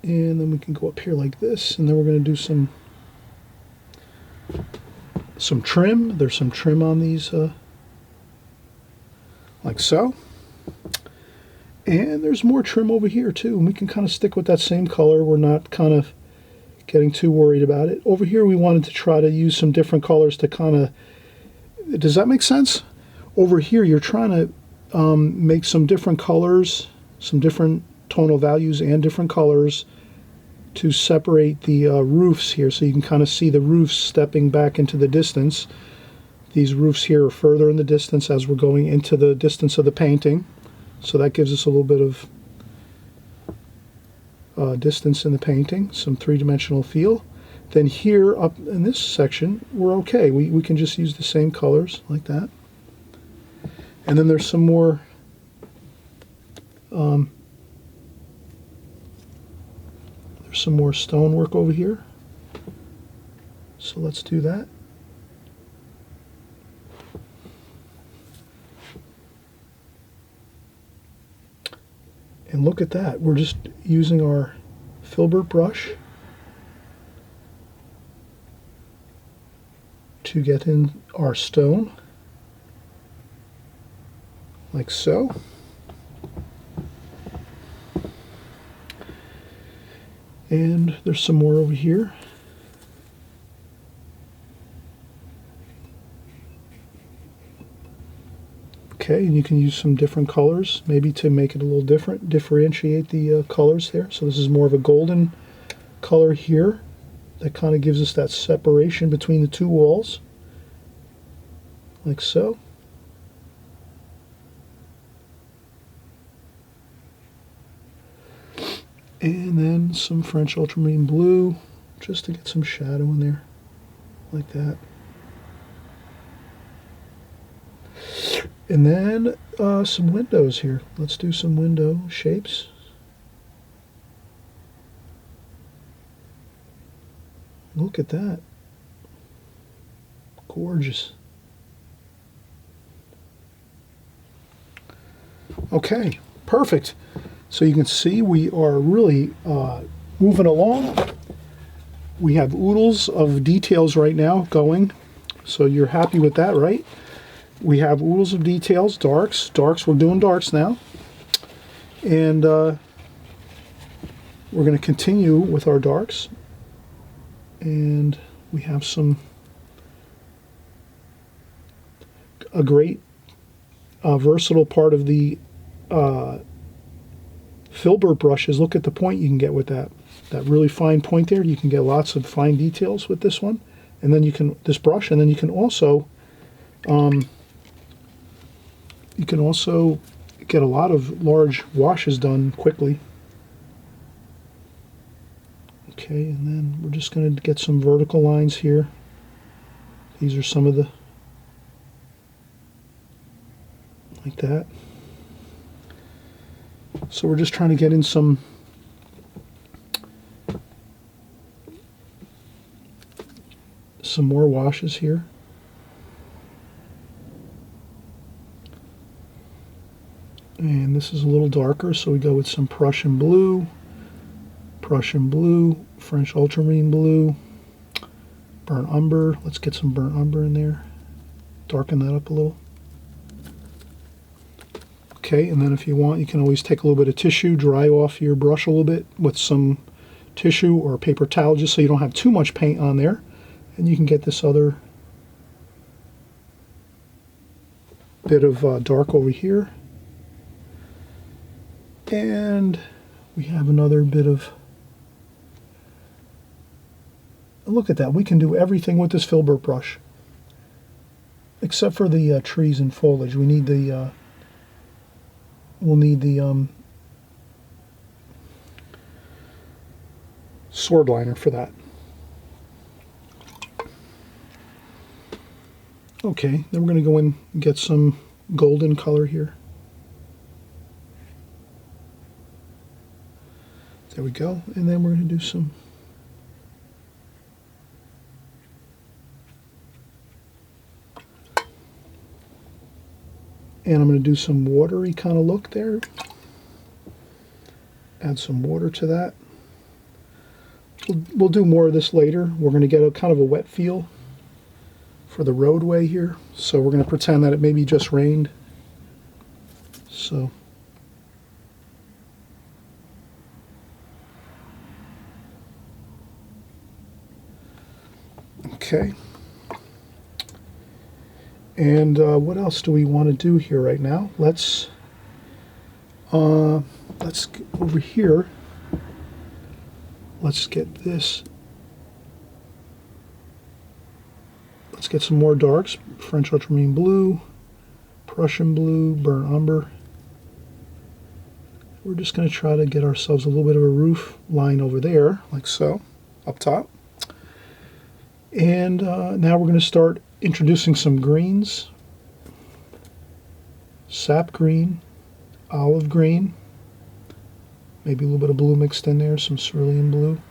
And then we can go up here like this, and then we're going to do some trim. There's some trim on these like so. And there's more trim over here too, and we can kind of stick with that same color. We're not kind of getting too worried about it. Over here we wanted to try to use some different colors to kind of, does that make sense? Over here you're trying to make some different colors, some different tonal values and different colors to separate the roofs here, so you can kind of see the roofs stepping back into the distance. These roofs here are further in the distance as we're going into the distance of the painting, so that gives us a little bit of distance in the painting, some three-dimensional feel. Then here up in this section we're okay, we can just use the same colors like that. And then there's some more stonework over here, so let's do that. And look at that, we're just using our Filbert brush to get in our stone, like so. And there's some more over here. Okay, and you can use some different colors, maybe to make it a little different, differentiate the colors there. So this is more of a golden color here. That kind of gives us that separation between the two walls, like so. And then some French ultramarine blue, just to get some shadow in there, like that. And then some windows here. Let's do some window shapes. Look at that. Gorgeous. Okay, perfect. So you can see we are really moving along. We have oodles of details right now going, so you're happy with that, right? We have oodles of details, darks, we're doing darks now. And we're going to continue with our darks. And we have a great versatile part of the Filbert brushes. Look at the point you can get with that really fine point there. You can get lots of fine details with this one, and then this brush, and then you can also get a lot of large washes done quickly. Okay, and then we're just going to get some vertical lines here. These are some of the, like that. So we're just trying to get in some more washes here. And this is a little darker, so we go with some Prussian blue, French ultramarine blue, burnt umber. Let's get some burnt umber in there. Darken that up a little. Okay, and then if you want, you can always take a little bit of tissue, dry off your brush a little bit with some tissue or a paper towel, just so you don't have too much paint on there. And you can get this other bit of dark over here. And we have another bit of, look at that, we can do everything with this Filbert brush. Except for the trees and foliage. We need the, we'll need the sword liner for that. Okay, then we're going to go in and get some golden color here. There we go. And then we're going to do some and I'm going to do some watery kind of look there. Add some water to that. We'll do more of this later. We're going to get a kind of a wet feel for the roadway here. So we're going to pretend that it maybe just rained. So okay. And what else do we want to do here right now? Let's get over here. Let's get this. Let's get some more darks. French ultramarine blue, Prussian blue, burnt umber. We're just going to try to get ourselves a little bit of a roof line over there, like so, up top. And now we're going to start introducing some greens. Sap green, olive green, maybe a little bit of blue mixed in there, some cerulean blue.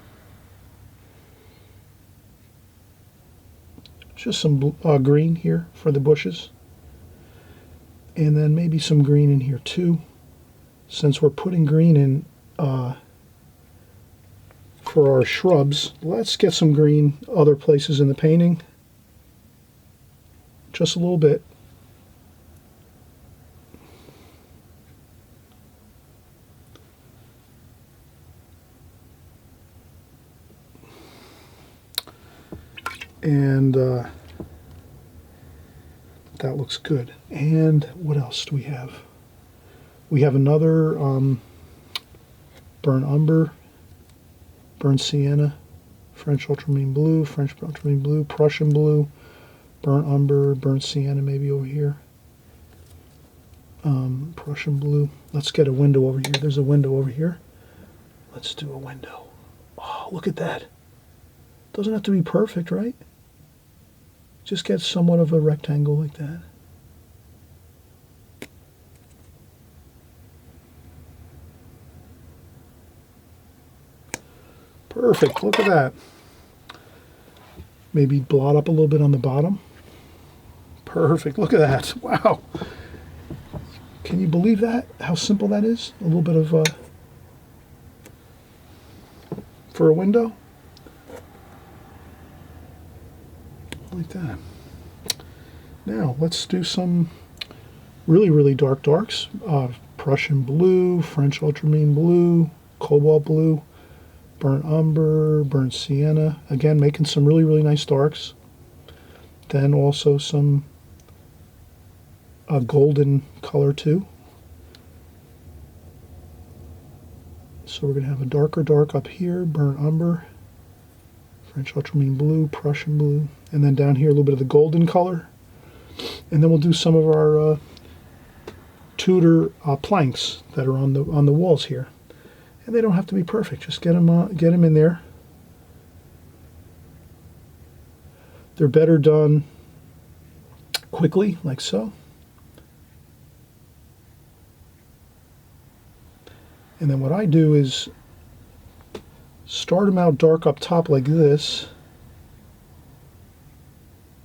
Just some green here for the bushes. And then maybe some green in here too. Since we're putting green in for our shrubs, let's get some green other places in the painting. Just a little bit. And that looks good. And what else do we have? We have another burnt umber, burnt sienna, French ultramarine blue, Prussian blue, burnt umber, burnt sienna maybe over here. Prussian blue. Let's get a window over here. There's a window over here. Let's do a window. Oh, look at that. Doesn't have to be perfect, right? Just get somewhat of a rectangle like that. Perfect, look at that. Maybe blot up a little bit on the bottom. Perfect, look at that, wow. Can you believe that? How simple that is? A little bit of, for a window. Like that. Now let's do some really, really dark darks. Prussian blue, French ultramarine blue, cobalt blue, burnt umber, burnt sienna. Again, making some really, really nice darks. Then also some golden color too. So we're going to have a darker dark up here, burnt umber, French ultramarine blue, Prussian blue, and then down here a little bit of the golden color. And then we'll do some of our Tudor planks that are on the walls here, and they don't have to be perfect. Just get them in there. They're better done quickly, like so. And then what I do is start them out dark up top like this,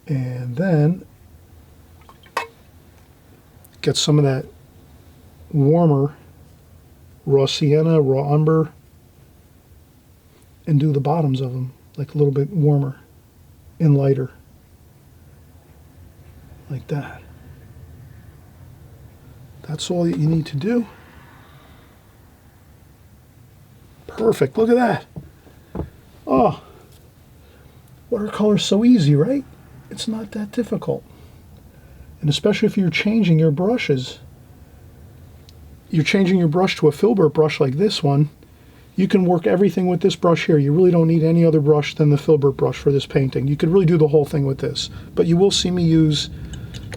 and then get some of that warmer raw sienna, raw umber, and do the bottoms of them like a little bit warmer and lighter, like that. That's all that you need to do. Perfect. Look at that. Oh, watercolor is so easy, right? It's not that difficult. And especially if you're changing your brushes. You're changing your brush to a Filbert brush like this one. You can work everything with this brush here. You really don't need any other brush than the Filbert brush for this painting. You could really do the whole thing with this. But you will see me use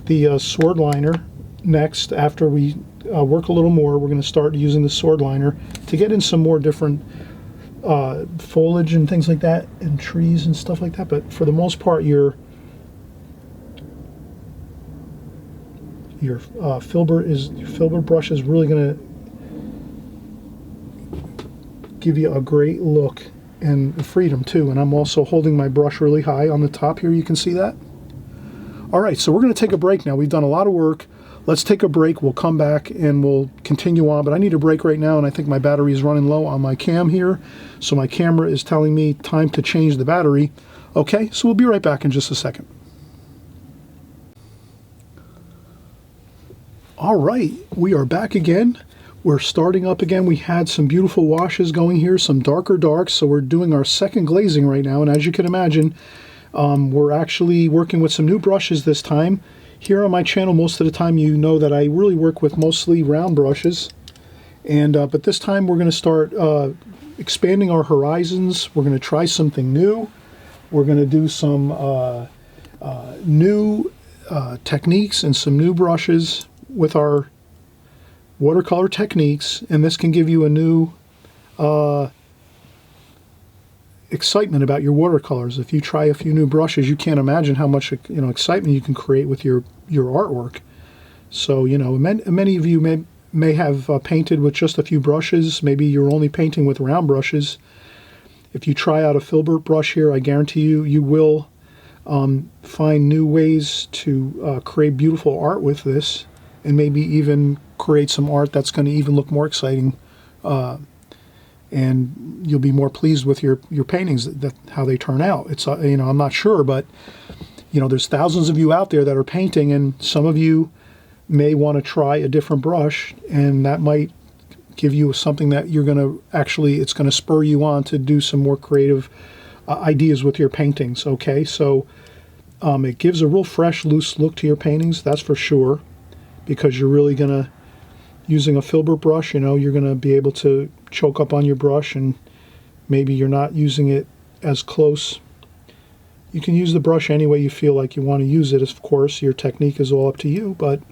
the sword liner next. After we work a little more, we're going to start using the sword liner to get in some more different foliage and things like that, and trees and stuff like that. But for the most part, your Filbert brush is really going to give you a great look and freedom too. And I'm also holding my brush really high on the top here. You can see that. All right, so we're going to take a break now. We've done a lot of work. Let's take a break. We'll come back and we'll continue on. But I need a break right now, and I think my battery is running low on my cam here. So my camera is telling me time to change the battery. Okay, so we'll be right back in just a second. All right, we are back again. We're starting up again. We had some beautiful washes going here, some darker darks. So we're doing our second glazing right now. And as you can imagine, we're actually working with some new brushes this time. Here on my channel, most of the time you know that I really work with mostly round brushes. And but this time we're going to start expanding our horizons. We're going to try something new. We're going to do some new techniques and some new brushes with our watercolor techniques, and this can give you a new excitement about your watercolors. If you try a few new brushes, you can't imagine how much excitement you can create with your artwork. So many of you may have painted with just a few brushes. Maybe you're only painting with round brushes. If you try out a Filbert brush here, I guarantee you will find new ways to create beautiful art with this, and maybe even create some art that's going to even look more exciting, and you'll be more pleased with your paintings, that how they turn out. It's I'm not sure, but there's thousands of you out there that are painting, and some of you may want to try a different brush, and that might give you something that you're going to it's going to spur you on to do some more creative ideas with your paintings. Okay, so it gives a real fresh, loose look to your paintings, that's for sure, because you're really going to, using a Filbert brush, you're going to be able to choke up on your brush, and maybe you're not using it as close. You can use the brush any way you feel like you want to use it. Of course, your technique is all up to you, but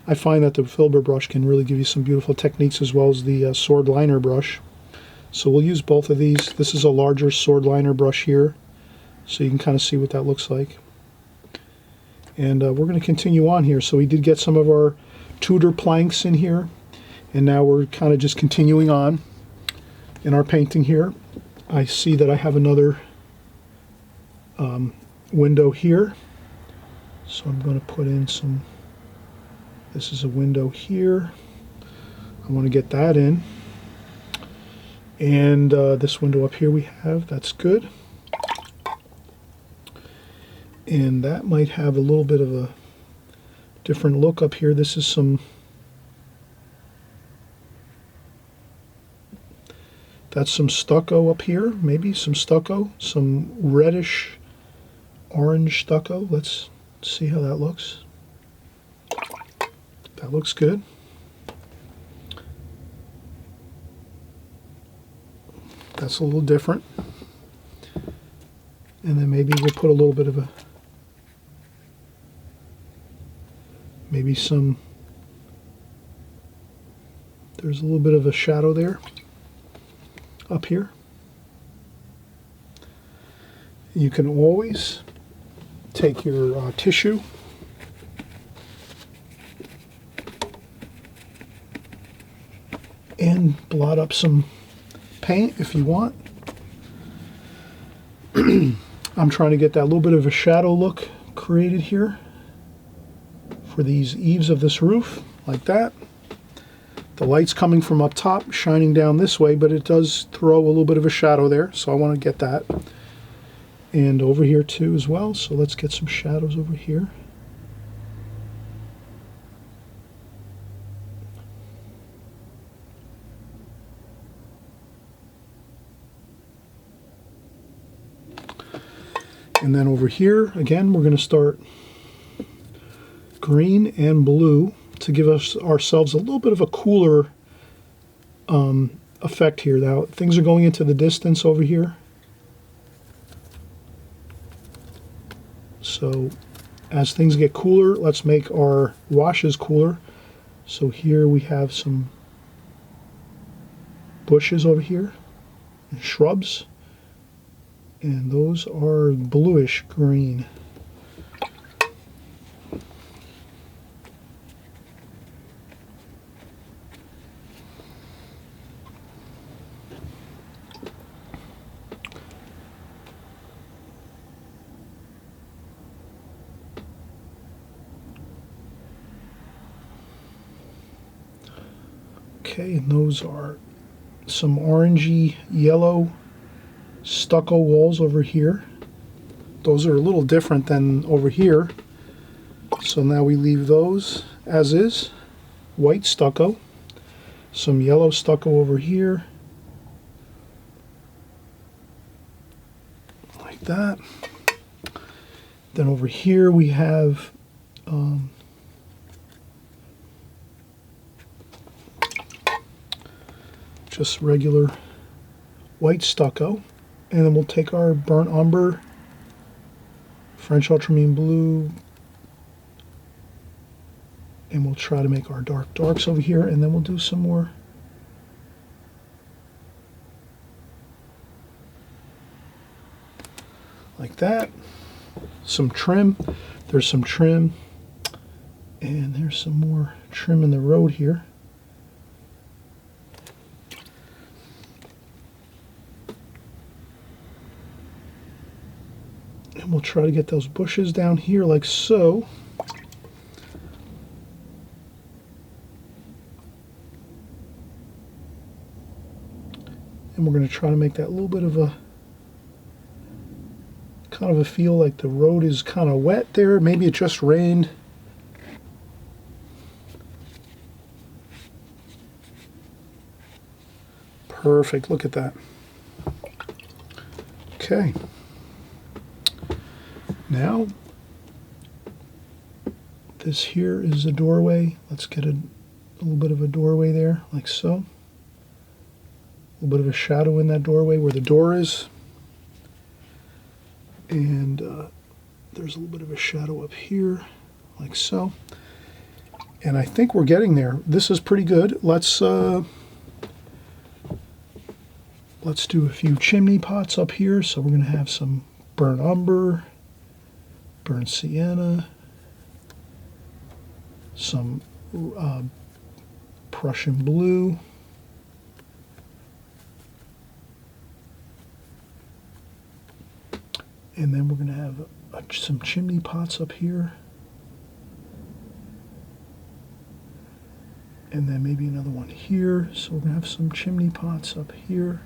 I find that the Filbert brush can really give you some beautiful techniques, as well as the sword liner brush. So we'll use both of these. This is a larger sword liner brush here, so you can kind of see what that looks like. And we're going to continue on here. So we did get some of our Tudor planks in here, and now we're kind of just continuing on in our painting here. I see that I have another window here, so I'm going to put in some, this is a window here. I want to get that in, and this window up here we have, that's good. And that might have a little bit of a different look up here. This is that's some stucco up here, maybe some stucco, some reddish orange stucco. Let's see how that looks. That looks good. That's a little different. And then maybe we'll put a little bit of maybe some There's a little bit of a shadow there, up here. You can always take your tissue and blot up some paint if you want. I'm trying to get that little bit of a shadow look created here for these eaves of this roof, like that. The light's coming from up top, shining down this way, but it does throw a little bit of a shadow there, so I want to get that. And over here too as well, so let's get some shadows over here. And then over here, again, we're going to start green and blue to give ourselves a little bit of a cooler effect here. Now, things are going into the distance over here. So as things get cooler, let's make our washes cooler. So here we have some bushes over here and shrubs. And those are bluish green. Okay, and those are some orangey yellow stucco walls over here. Those are a little different than over here. So now we leave those as is. White stucco. Some yellow stucco over here. Like that. Then over here we have just regular white stucco. And then we'll take our burnt umber, French ultramarine blue, and we'll try to make our dark darks over here, and then we'll do some more like that. Some trim. There's some trim, and there's some more trim in the road here. And we'll try to get those bushes down here like so. And we're going to try to make that little bit of a kind of a feel like the road is kind of wet there. Maybe it just rained. Perfect. Look at that. Okay. Now, this here is a doorway. Let's get a little bit of a doorway there, like so. A little bit of a shadow in that doorway where the door is. And there's a little bit of a shadow up here, like so. And I think we're getting there. This is pretty good. Let's do a few chimney pots up here. So we're going to have some burnt umber, burnt sienna, some Prussian blue, and then we're going to have some chimney pots up here, and then maybe another one here. So we're going to have some chimney pots up here.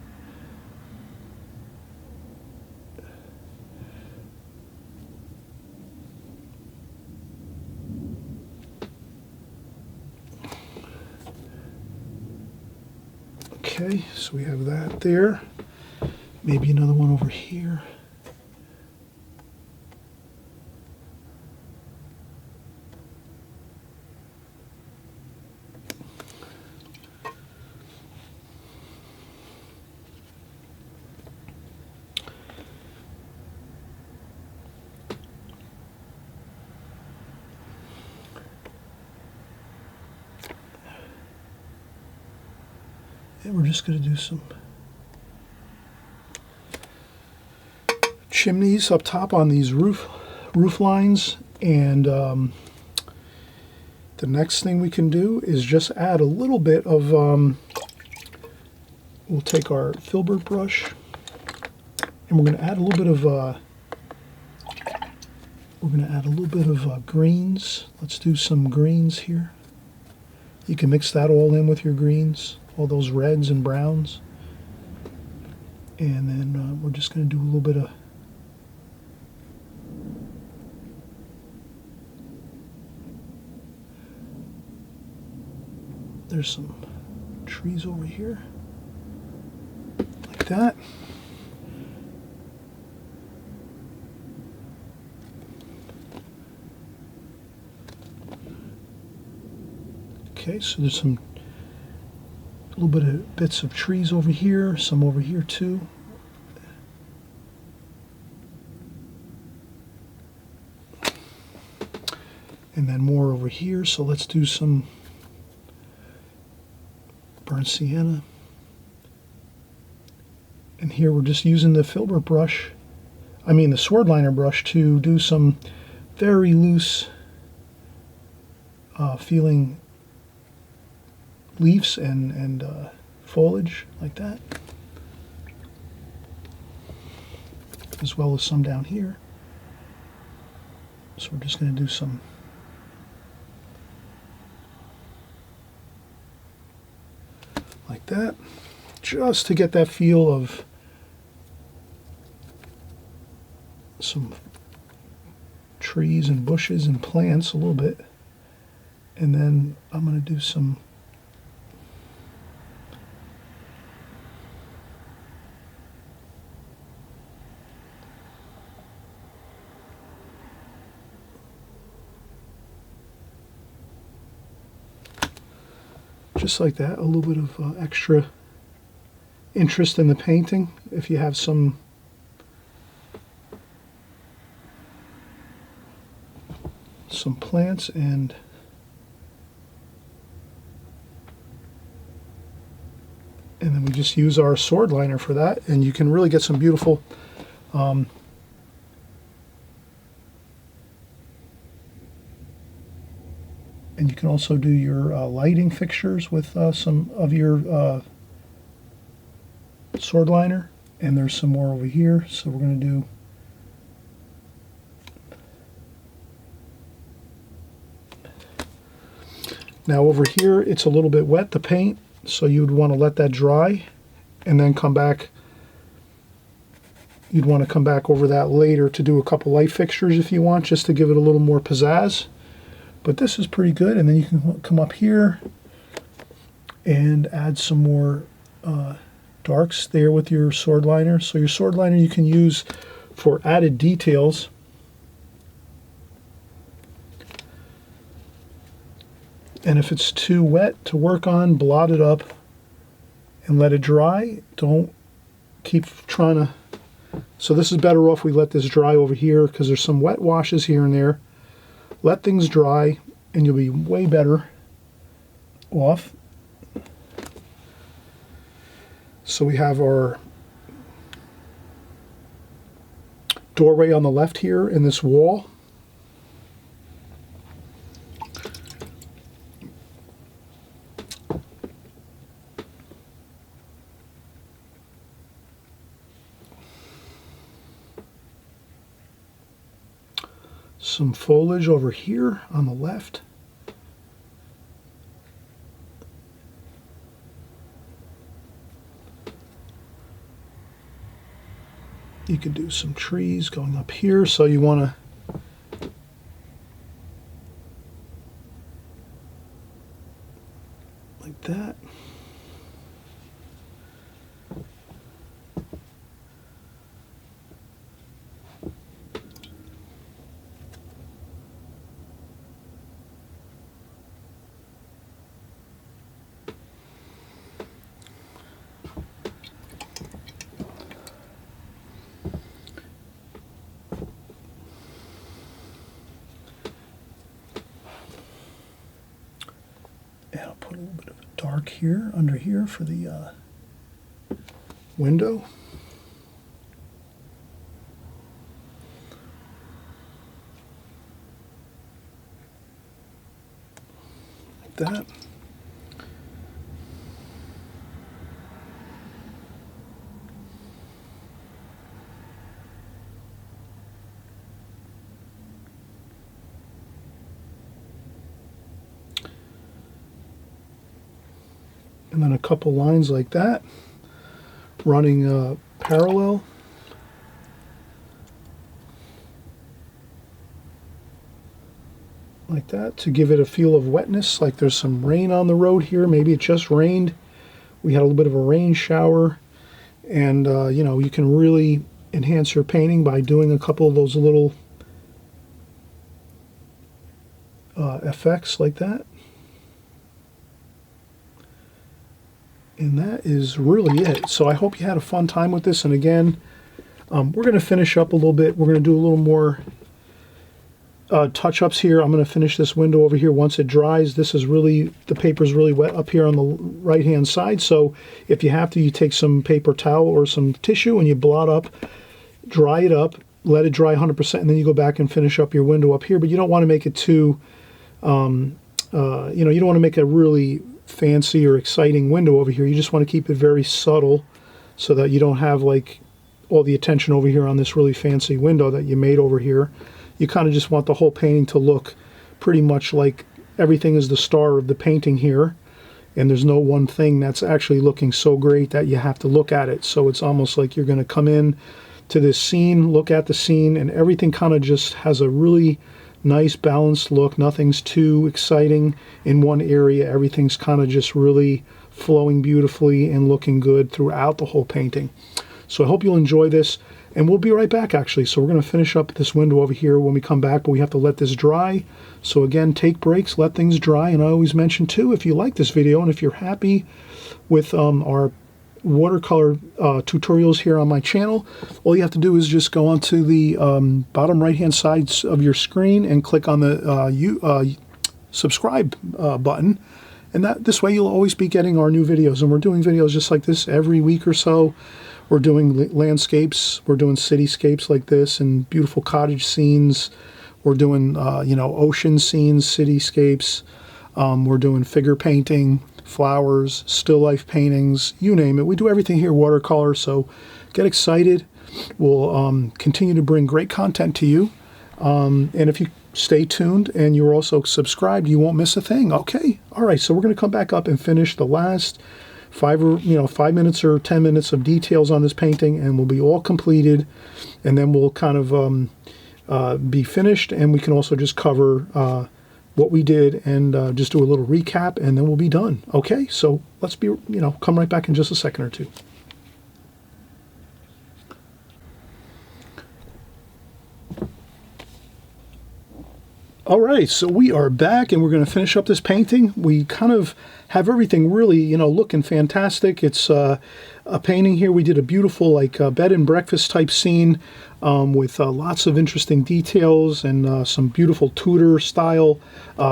Okay, so we have that there. Maybe another one over here. And we're just going to do some chimneys up top on these roof lines. And the next thing we can do is just add a little bit of, we'll take our Filbert brush and we're going to add a little bit of, greens. Let's do some greens here. You can mix that all in with your greens, all those reds and browns. And then we're just going to do a little bit of there's some trees over here, like that. Okay, so there's a little bit of bits of trees over here, some over here too. And then more over here, so let's do some burnt sienna. And here we're just using the Filbert brush, the sword liner brush, to do some very loose feeling leaves and foliage like that, as well as some down here. So we're just going to do some like that, just to get that feel of some trees and bushes and plants a little bit. And then I'm going to do some just like that, a little bit of extra interest in the painting. If you have some plants, and then we just use our sword liner for that, and you can really get some beautiful and you can also do your lighting fixtures with some of your sword liner. And there's some more over here, so we're going to do now over here. It's a little bit wet, the paint, so you'd want to let that dry and then come back. You'd want to come back over that later to do a couple light fixtures if you want, just to give it a little more pizzazz. But this is pretty good. And then you can come up here and add some more darks there with your sword liner. So your sword liner you can use for added details. And if it's too wet to work on, blot it up and let it dry. Don't keep trying to. So this is better off we let this dry over here, because there's some wet washes here and there. Let things dry and you'll be way better off. So we have our doorway on the left here in this wall. Some foliage over here on the left. You can do some trees going up here, so you want to like that. And I'll put a little bit of a dark here, under here for the window. Like that. And then a couple lines like that, running parallel. Like that, to give it a feel of wetness, like there's some rain on the road here. Maybe it just rained. We had a little bit of a rain shower. And, you know, you can really enhance your painting by doing a couple of those little effects like that. And that is really it. So I hope you had a fun time with this. And again, we're going to finish up a little bit. We're going to do a little more touch-ups here. I'm going to finish this window over here once it dries. This is really, the paper is really wet up here on the right-hand side. So if you have to, you take some paper towel or some tissue and you blot up, dry it up, let it dry 100%, and then you go back and finish up your window up here. But you don't want to make it too, you know, you don't want to make a really fancy or exciting window over here. You just want to keep it very subtle so that you don't have like all the attention over here on this really fancy window that you made over here. You kind of just want the whole painting to look pretty much like everything is the star of the painting here, and there's no one thing that's actually looking so great that you have to look at it. So it's almost like you're going to come in to this scene, look at the scene, and everything kind of just has a really nice balanced look. Nothing's too exciting in one area. Everything's kind of just really flowing beautifully and looking good throughout the whole painting. So I hope you'll enjoy this, and we'll be right back actually. So we're going to finish up this window over here when we come back, but we have to let this dry. So again, take breaks, let things dry. And I always mention too, if you like this video and if you're happy with our watercolor tutorials here on my channel, all you have to do is just go onto the bottom right hand side of your screen and click on the subscribe button, and this way you'll always be getting our new videos. And we're doing videos just like this every week or so. We're doing landscapes, we're doing cityscapes like this, and beautiful cottage scenes. We're doing you know, ocean scenes, cityscapes. We're doing figure painting, flowers, still life paintings, you name it. We do everything here watercolor, so get excited. We'll continue to bring great content to you. And if you stay tuned and you're also subscribed, you won't miss a thing. Okay, all right, so we're going to come back up and finish the last 5 minutes or 10 minutes of details on this painting, and we'll be all completed, and then we'll kind of be finished, and we can also just cover what we did and just do a little recap, and then we'll be done. Okay, so let's be, come right back in just a second or two. All right, so we are back, and we're going to finish up this painting. We kind of have everything really, looking fantastic. It's a painting here. We did a beautiful, like, bed and breakfast type scene with lots of interesting details and some beautiful Tudor style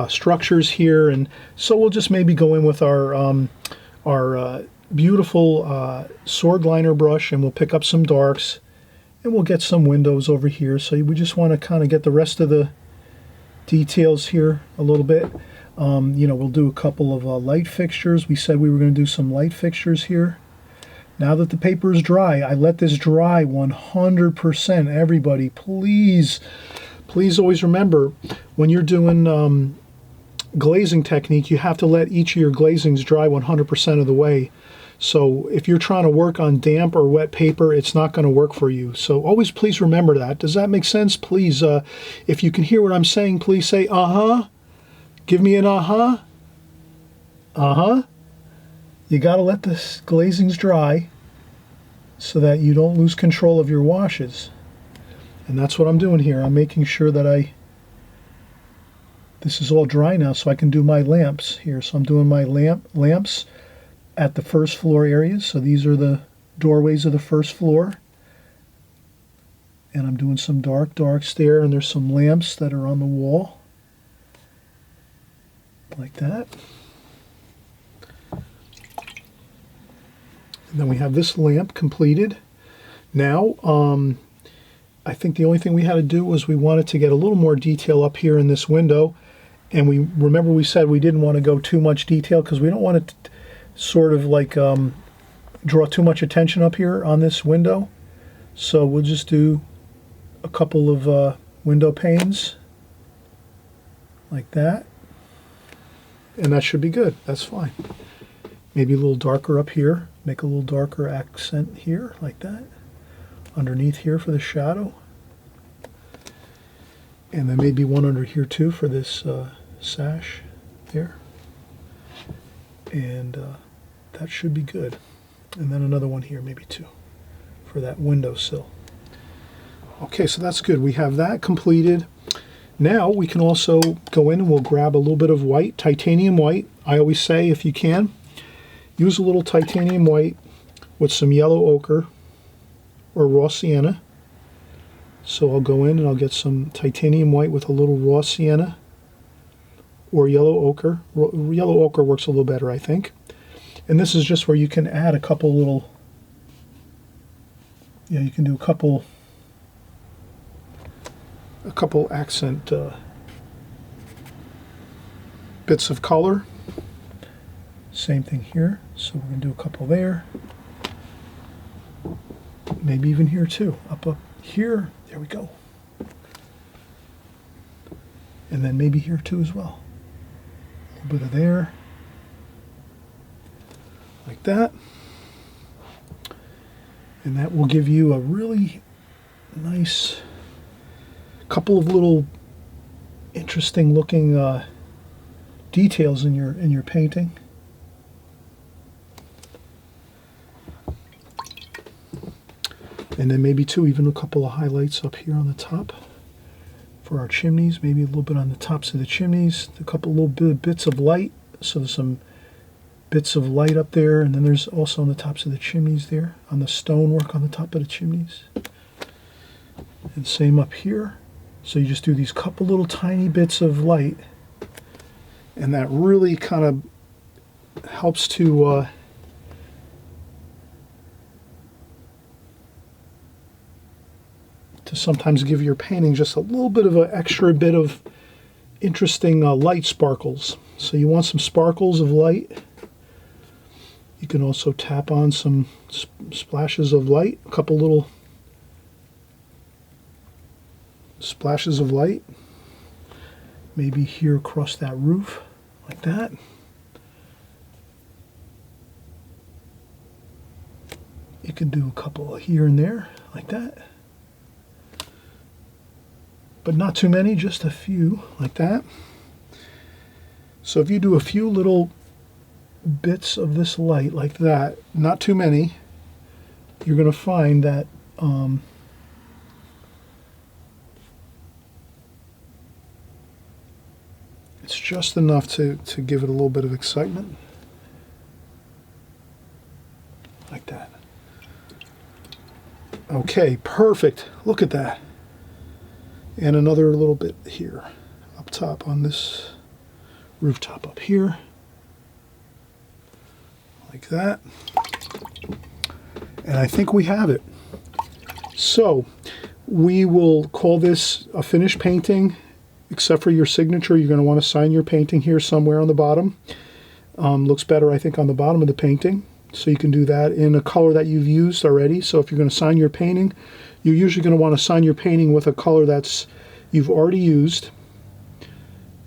structures here. And so we'll just maybe go in with our beautiful sword liner brush, and we'll pick up some darks, and we'll get some windows over here. So we just want to kind of get the rest of the details here a little bit. We'll do a couple of light fixtures. We said we were going to do some light fixtures here. Now that the paper is dry, I let this dry 100%. Everybody, please always remember, when you're doing glazing technique, you have to let each of your glazings dry 100% of the way. So if you're trying to work on damp or wet paper, it's not going to work for you. So always please remember that. Does that make sense? Please, if you can hear what I'm saying, please say, uh-huh. Give me an uh-huh. Uh-huh. You got to let the glazings dry so that you don't lose control of your washes. And that's what I'm doing here. I'm making sure that this is all dry now so I can do my lamps here. So I'm doing my lamps at the first floor areas. So these are the doorways of the first floor. And I'm doing some darks there, and there's some lamps that are on the wall. Like that. And then we have this lamp completed. Now, I think the only thing we had to do was we wanted to get a little more detail up here in this window. And we said we didn't want to go too much detail because we don't want to sort of like draw too much attention up here on this window. So we'll just do a couple of window panes like that. And that should be good. That's fine. Maybe a little darker up here. Make a little darker accent here, like that. Underneath here for the shadow. And then maybe one under here too for this sash there. And that should be good. And then another one here, maybe two, for that windowsill. Okay, so that's good. We have that completed. Now we can also go in and we'll grab a little bit of white, titanium white. I always say, if you can, use a little titanium white with some yellow ochre or raw sienna. So I'll go in and I'll get some titanium white with a little raw sienna or yellow ochre. Yellow ochre works a little better, I think. And this is just where you can add a couple little, you can do a couple accent bits of color. Same thing here. So we're going to do a couple there. Maybe even here too. Up here. There we go. And then maybe here too as well. A little bit of there. Like that. And that will give you a really nice couple of little interesting looking details in your painting. And then maybe too, even a couple of highlights up here on the top for our chimneys. Maybe a little bit on the tops of the chimneys. A couple little bits of light. So there's some bits of light up there. And then there's also on the tops of the chimneys there. On the stonework on the top of the chimneys. And same up here. So you just do these couple little tiny bits of light. And that really kind of helps to sometimes give your painting just a little bit of an extra bit of interesting light sparkles. So you want some sparkles of light. You can also tap on some splashes of light, a couple little splashes of light. Maybe here across that roof, like that. You can do a couple here and there, like that. But not too many, just a few, like that. So if you do a few little bits of this light like that, not too many, you're going to find that it's just enough to give it a little bit of excitement. Like that. Okay, perfect. Look at that. And another little bit here, up top on this rooftop up here. Like that. And I think we have it. So we will call this a finished painting, except for your signature. You're going to want to sign your painting here somewhere on the bottom. Looks better, I think, on the bottom of the painting. So you can do that in a color that you've used already. So if you're going to sign your painting, you're usually going to want to sign your painting with a color that's you've already used.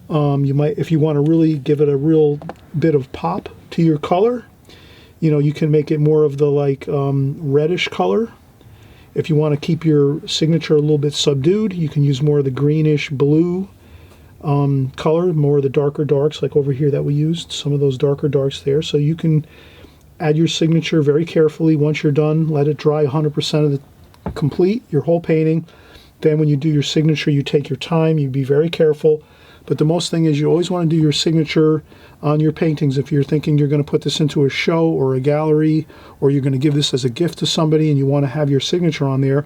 You might, if you want to really give it a real bit of pop to your color, you can make it more of the like reddish color. If you want to keep your signature a little bit subdued, you can use more of the greenish blue color, more of the darker darks like over here that we used, some of those darker darks there. So you can add your signature very carefully. Once you're done, let it dry 100% of the complete, your whole painting. Then when you do your signature, you take your time, you be very careful. But the most thing is you always want to do your signature on your paintings. If you're thinking you're going to put this into a show or a gallery, or you're going to give this as a gift to somebody and you want to have your signature on there,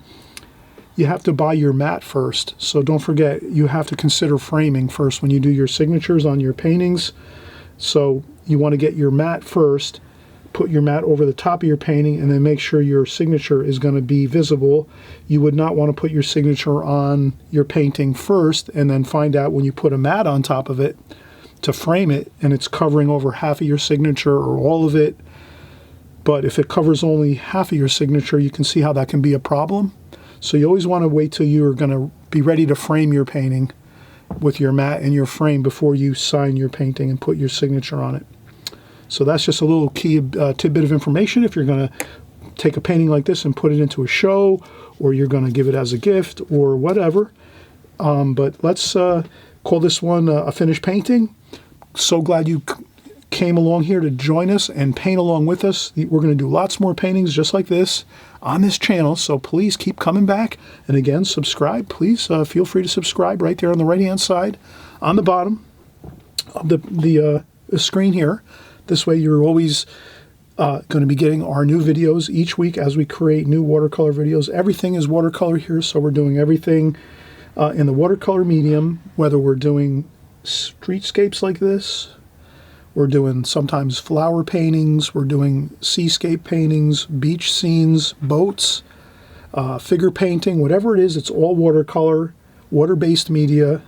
you have to buy your mat first. So don't forget, you have to consider framing first when you do your signatures on your paintings. So you want to get your mat first, put your mat over the top of your painting and then make sure your signature is going to be visible. You would not want to put your signature on your painting first and then find out when you put a mat on top of it to frame it and it's covering over half of your signature or all of it. But if it covers only half of your signature, you can see how that can be a problem. So you always want to wait till you're going to be ready to frame your painting with your mat and your frame before you sign your painting and put your signature on it. So that's just a little key tidbit of information if you're going to take a painting like this and put it into a show, or you're going to give it as a gift or whatever. But let's call this one a finished painting. So glad you came along here to join us and paint along with us. We're going to do lots more paintings just like this on this channel, so please keep coming back. And again, subscribe. Please feel free to subscribe right there on the right-hand side on the bottom of the screen here. This way you're always going to be getting our new videos each week as we create new watercolor videos. Everything is watercolor here, so we're doing everything in the watercolor medium, whether we're doing streetscapes like this, we're doing sometimes flower paintings, we're doing seascape paintings, beach scenes, boats, figure painting, whatever it is, it's all watercolor, water-based media,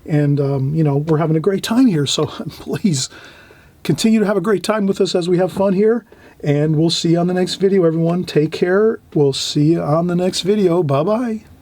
and you know, we're having a great time here, so please continue to have a great time with us as we have fun here, and we'll see you on the next video, everyone. Take care. We'll see you on the next video. Bye-bye.